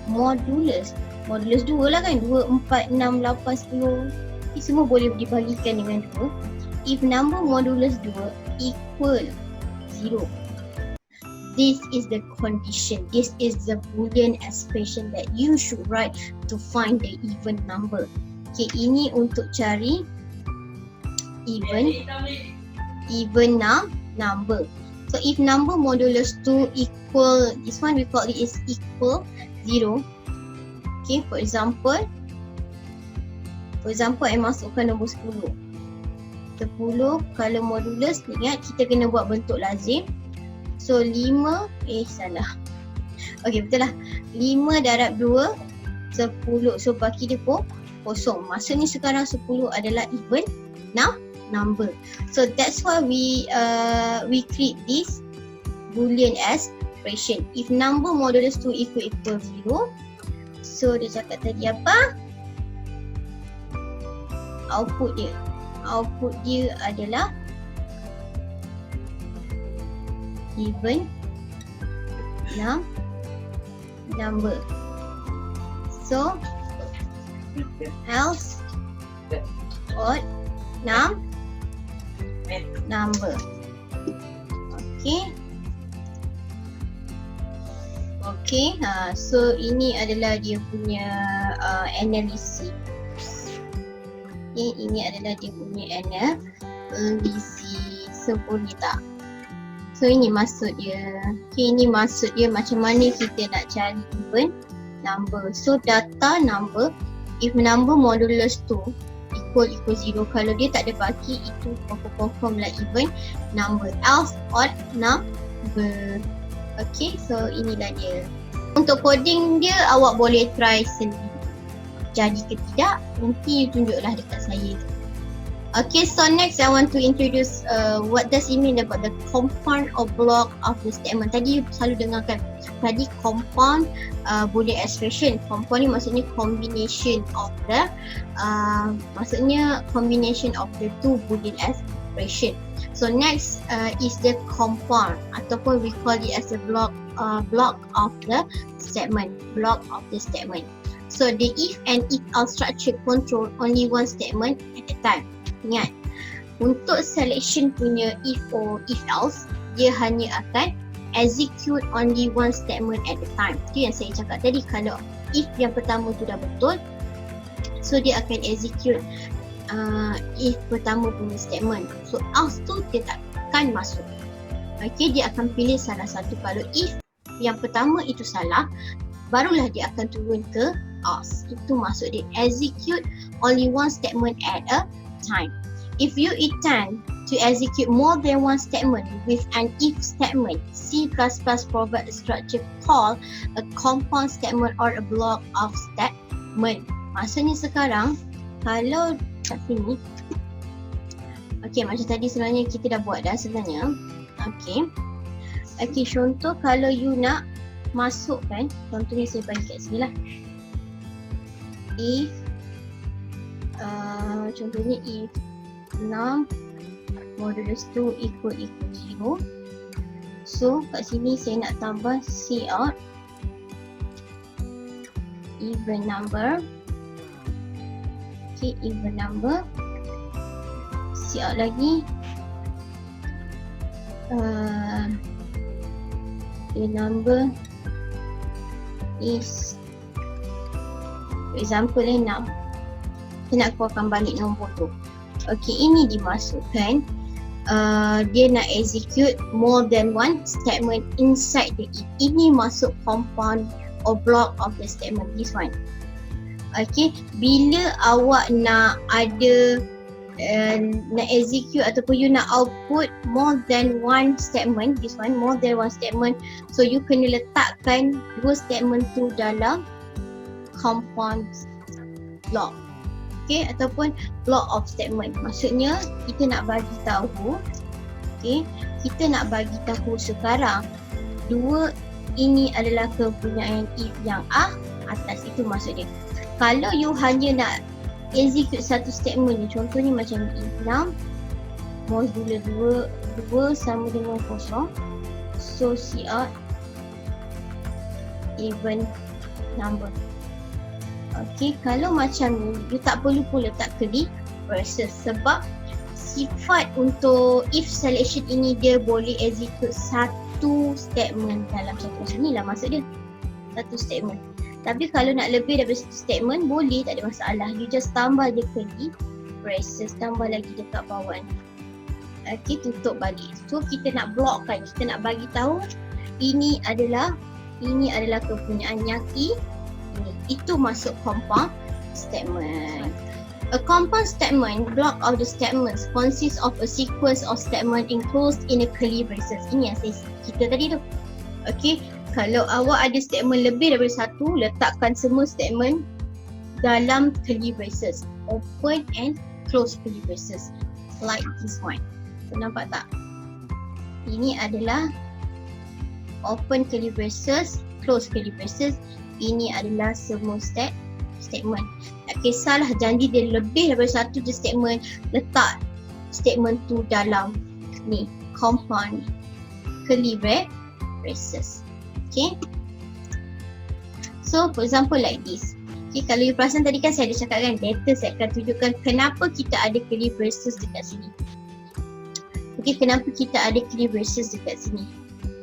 modulus 2 lah kan, 2, 4, 6, 8, 10 ini semua boleh dibagikan dengan 2. If number modulus 2 equal 0, this is the condition, this is the Boolean expression that you should write to find the even number. Okay, ini untuk cari even number. So if number modulus 2 equal, this one we call it is equal 0. Okay, for example I masukkan nombor 10. 10 kalau modulus, ingat kita kena buat bentuk lazim. So 5, salah. Okay, betul lah. 5 darab 2, 10. So baki dia kosong. Maksudnya sekarang 10 adalah even number. So that's why we create this Boolean expression. If number modulus 2 equal 0, so dia cakap tadi apa? Output dia adalah even number. So else odd number. Okay, so ini adalah dia punya analisis. Okay, ini adalah dia punya analisis. So boleh tak? So ini maksud dia. Okay, ini maksud dia macam mana kita nak cari even number. So data number, if number modulus 2 equal 0, kalau dia tak ada baki, itu confirm lah even number, else odd number. Okay, so inilah dia. Untuk coding dia awak boleh try sendiri. Jadi ke tidak, nanti tunjuklah dekat saya. Okay, so next I want to introduce what does it mean about the compound or block of the statement. Tadi you selalu dengarkan tadi compound Boolean expression. Compound ni maksudnya combination of the two Boolean expression. So next is the compound ataupun we call it as a block of the statement. So the if and if else structure control only one statement at a time. Ingat, untuk selection punya if or if else, dia hanya akan execute only one statement at a time. Itu yang saya cakap tadi, kalau if yang pertama tu dah betul, so dia akan execute if pertama punya statement. So else tu dia takkan masuk. Okay, dia akan pilih salah satu. Kalau if yang pertama itu salah, barulah dia akan turun ke else. Itu maksud dia execute only one statement at a time. If you intend to execute more than one statement with an if statement, C++ provide a structure called a compound statement or a block of statement. Maksudnya sekarang, kalau kat sini, okay, macam tadi sebenarnya kita dah buat dah sebenarnya. Okay, contoh kalau you nak masukkan, contohnya saya bagi kat sini lah. If contohnya if 6 modulus 2 equal 0. So kat sini saya nak tambah cout even number. Okay, even number. Cout lagi the number is, for example 6. Kita nak keluarkan balik nombor tu. Okay, ini dimasukkan. Dia nak execute more than one statement inside the if. Ini masuk compound or block of the statement, this one. Okay, bila awak nak ada nak execute ataupun you nak output more than one statement, this one, more than one statement, so you kena letakkan dua statement tu dalam compound block. Okay, ataupun block of statement. Maksudnya kita nak bagi tahu, okay, kita nak bagi tahu sekarang dua ini adalah kepunyaan if yang atas, itu maksud dia. Kalau you hanya nak execute satu statement ni, contohnya macam if 6 modulus 2 sama dengan 0, so cout even number. Okay, kalau macam ni you tak perlu pun letak curly braces, sebab sifat untuk if selection ini dia boleh execute satu statement dalam satu. Macam lah maksud dia, satu statement. Tapi kalau nak lebih daripada satu statement boleh, tak ada masalah. You just tambah je curly braces, tambah lagi dekat bawah ni. Okay, tutup balik. So kita nak blockkan, kita nak bagi tahu ini adalah kepunyaan yang ini. Itu masuk compound statement. A compound statement, block of the statements, consists of a sequence of statement enclosed in a curly braces. Ini yang kita tadi tu. Okay, kalau awak ada statement lebih daripada satu, letakkan semua statement dalam curly braces, open and close curly braces, like this one. So, nampak tak? Ini adalah open curly braces, close curly braces. Ini adalah semua statement. Tak kisahlah janji dia lebih daripada satu je statement, letak statement tu dalam ni compound curly braces. Okay, so for example like this. Okay, kalau you perasan tadi kan saya ada cakap kan, later saya akan tunjukkan kenapa kita ada curly braces dekat sini. Okay, kenapa kita ada curly braces dekat sini.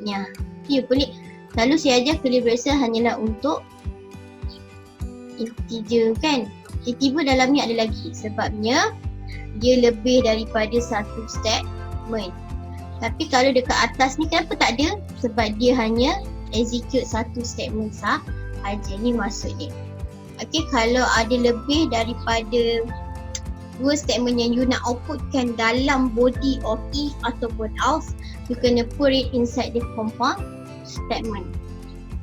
Ya, you boleh. Selalu saya ajar curly braces hanyalah untuk integer kan. Tiba-tiba dalam ni ada lagi, sebabnya dia lebih daripada satu statement. Tapi kalau dekat atas ni kenapa tak ada? Sebab dia hanya execute satu statement sahaja. Ni maksudnya. Okay, kalau ada lebih daripada dua statement yang you nak outputkan dalam body of if ataupun else, you kena put it inside the compound statement.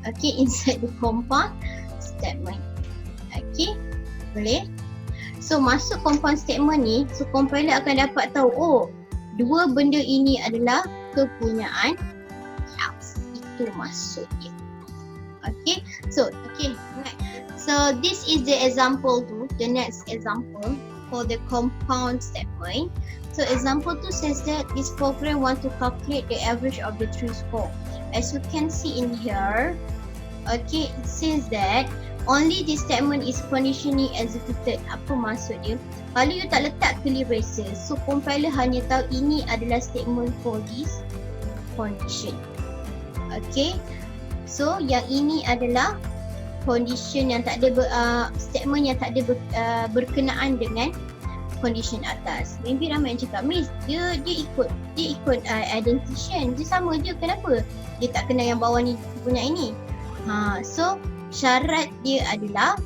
Okay, inside the compound statement. Okay, boleh? So masuk compound statement ni, so compiler akan dapat tahu, oh, dua benda ini adalah kepunyaan else. Itu maksudnya. Okay, so so this is the example tu, the next example for the compound statement. So example 2 says that this program want to calculate the average of the three score. As you can see in here, okay, it says that only this statement is conditionally executed. Apa maksud dia? Kalau you tak letak curly braces, so compiler hanya tahu ini adalah statement for this condition. Okay, so yang ini adalah condition yang tak ada statement yang tak ada berkenaan dengan condition atas. Maybe ramai yang cakap, Miss, dia ikut identification, dia sama je, kenapa dia tak kena yang bawah ni punya ini? So syarat dia adalah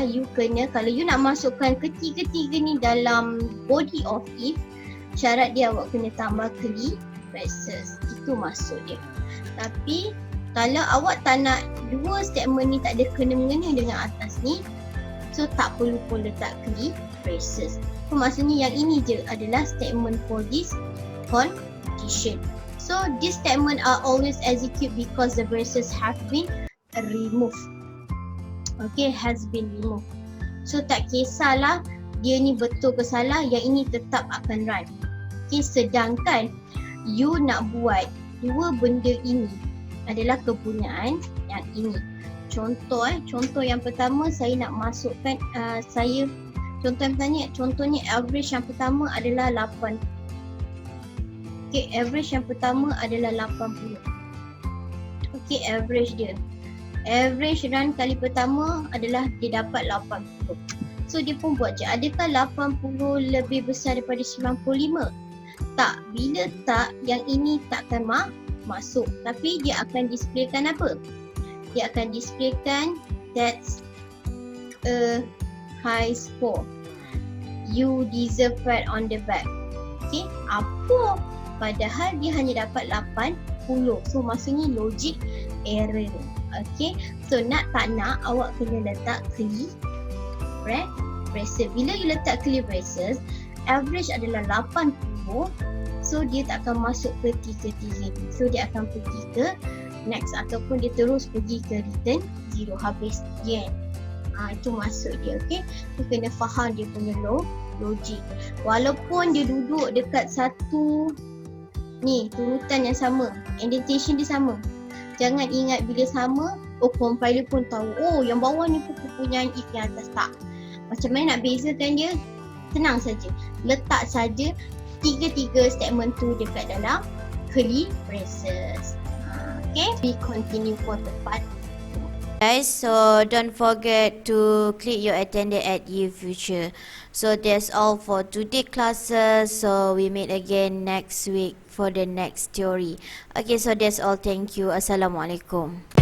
you kena, kalau you nak masukkan ketiga-tiga ni dalam body of if, syarat dia awak kena tambah curly braces. Itu maksud dia. Tapi kalau awak tak nak dua statement ni tak ada kena-mengena dengan atas ni, so tak perlu pun letak curly braces. So maksudnya yang ini je adalah statement for this condition. So So these statements are always executed because the braces have been removed. Okay, has been removed. So tak kisahlah dia ni betul ke salah, yang ini tetap akan run. Okay, sedangkan you nak buat dua benda ini adalah kepunyaan yang ini. Contoh yang pertama saya nak masukkan contohnya average yang pertama adalah 8. Okay, average yang pertama adalah 80. Okay, average dia. Average run kali pertama adalah dia dapat 80. So dia pun buat je, adakah 80 lebih besar daripada 95? Tak, bila tak, yang ini takkan masuk. Tapi dia akan displaykan apa? Dia akan displaykan that's a high score. You deserve pat on the back. Okay, apa? Padahal dia hanya dapat 80. So maksudnya logic error. Okay, so nak tak nak awak kena letak curly braces. Bila you letak curly braces, average adalah 80. So dia tak akan masuk ke tiga-tiga ni. So dia akan pergi ke next ataupun dia terus pergi ke return 0, habis the end. Itu maksud dia. Okay, you kena faham dia punya logik. Walaupun dia duduk dekat satu ni turutan yang sama, indentation dia sama, jangan ingat bila sama compiler pun tahu yang bawah ni pun kepunyaan if yang atas. Tak, macam mana nak bezakan dia? Senang saja, letak saja tiga-tiga statement tu dekat dalam curly braces. Okay, we continue for the part 2. Guys, so don't forget to click your attendance at future. So that's all for today classes. So we meet again next week for the next theory. Okay, so that's all. Thank you. Assalamualaikum.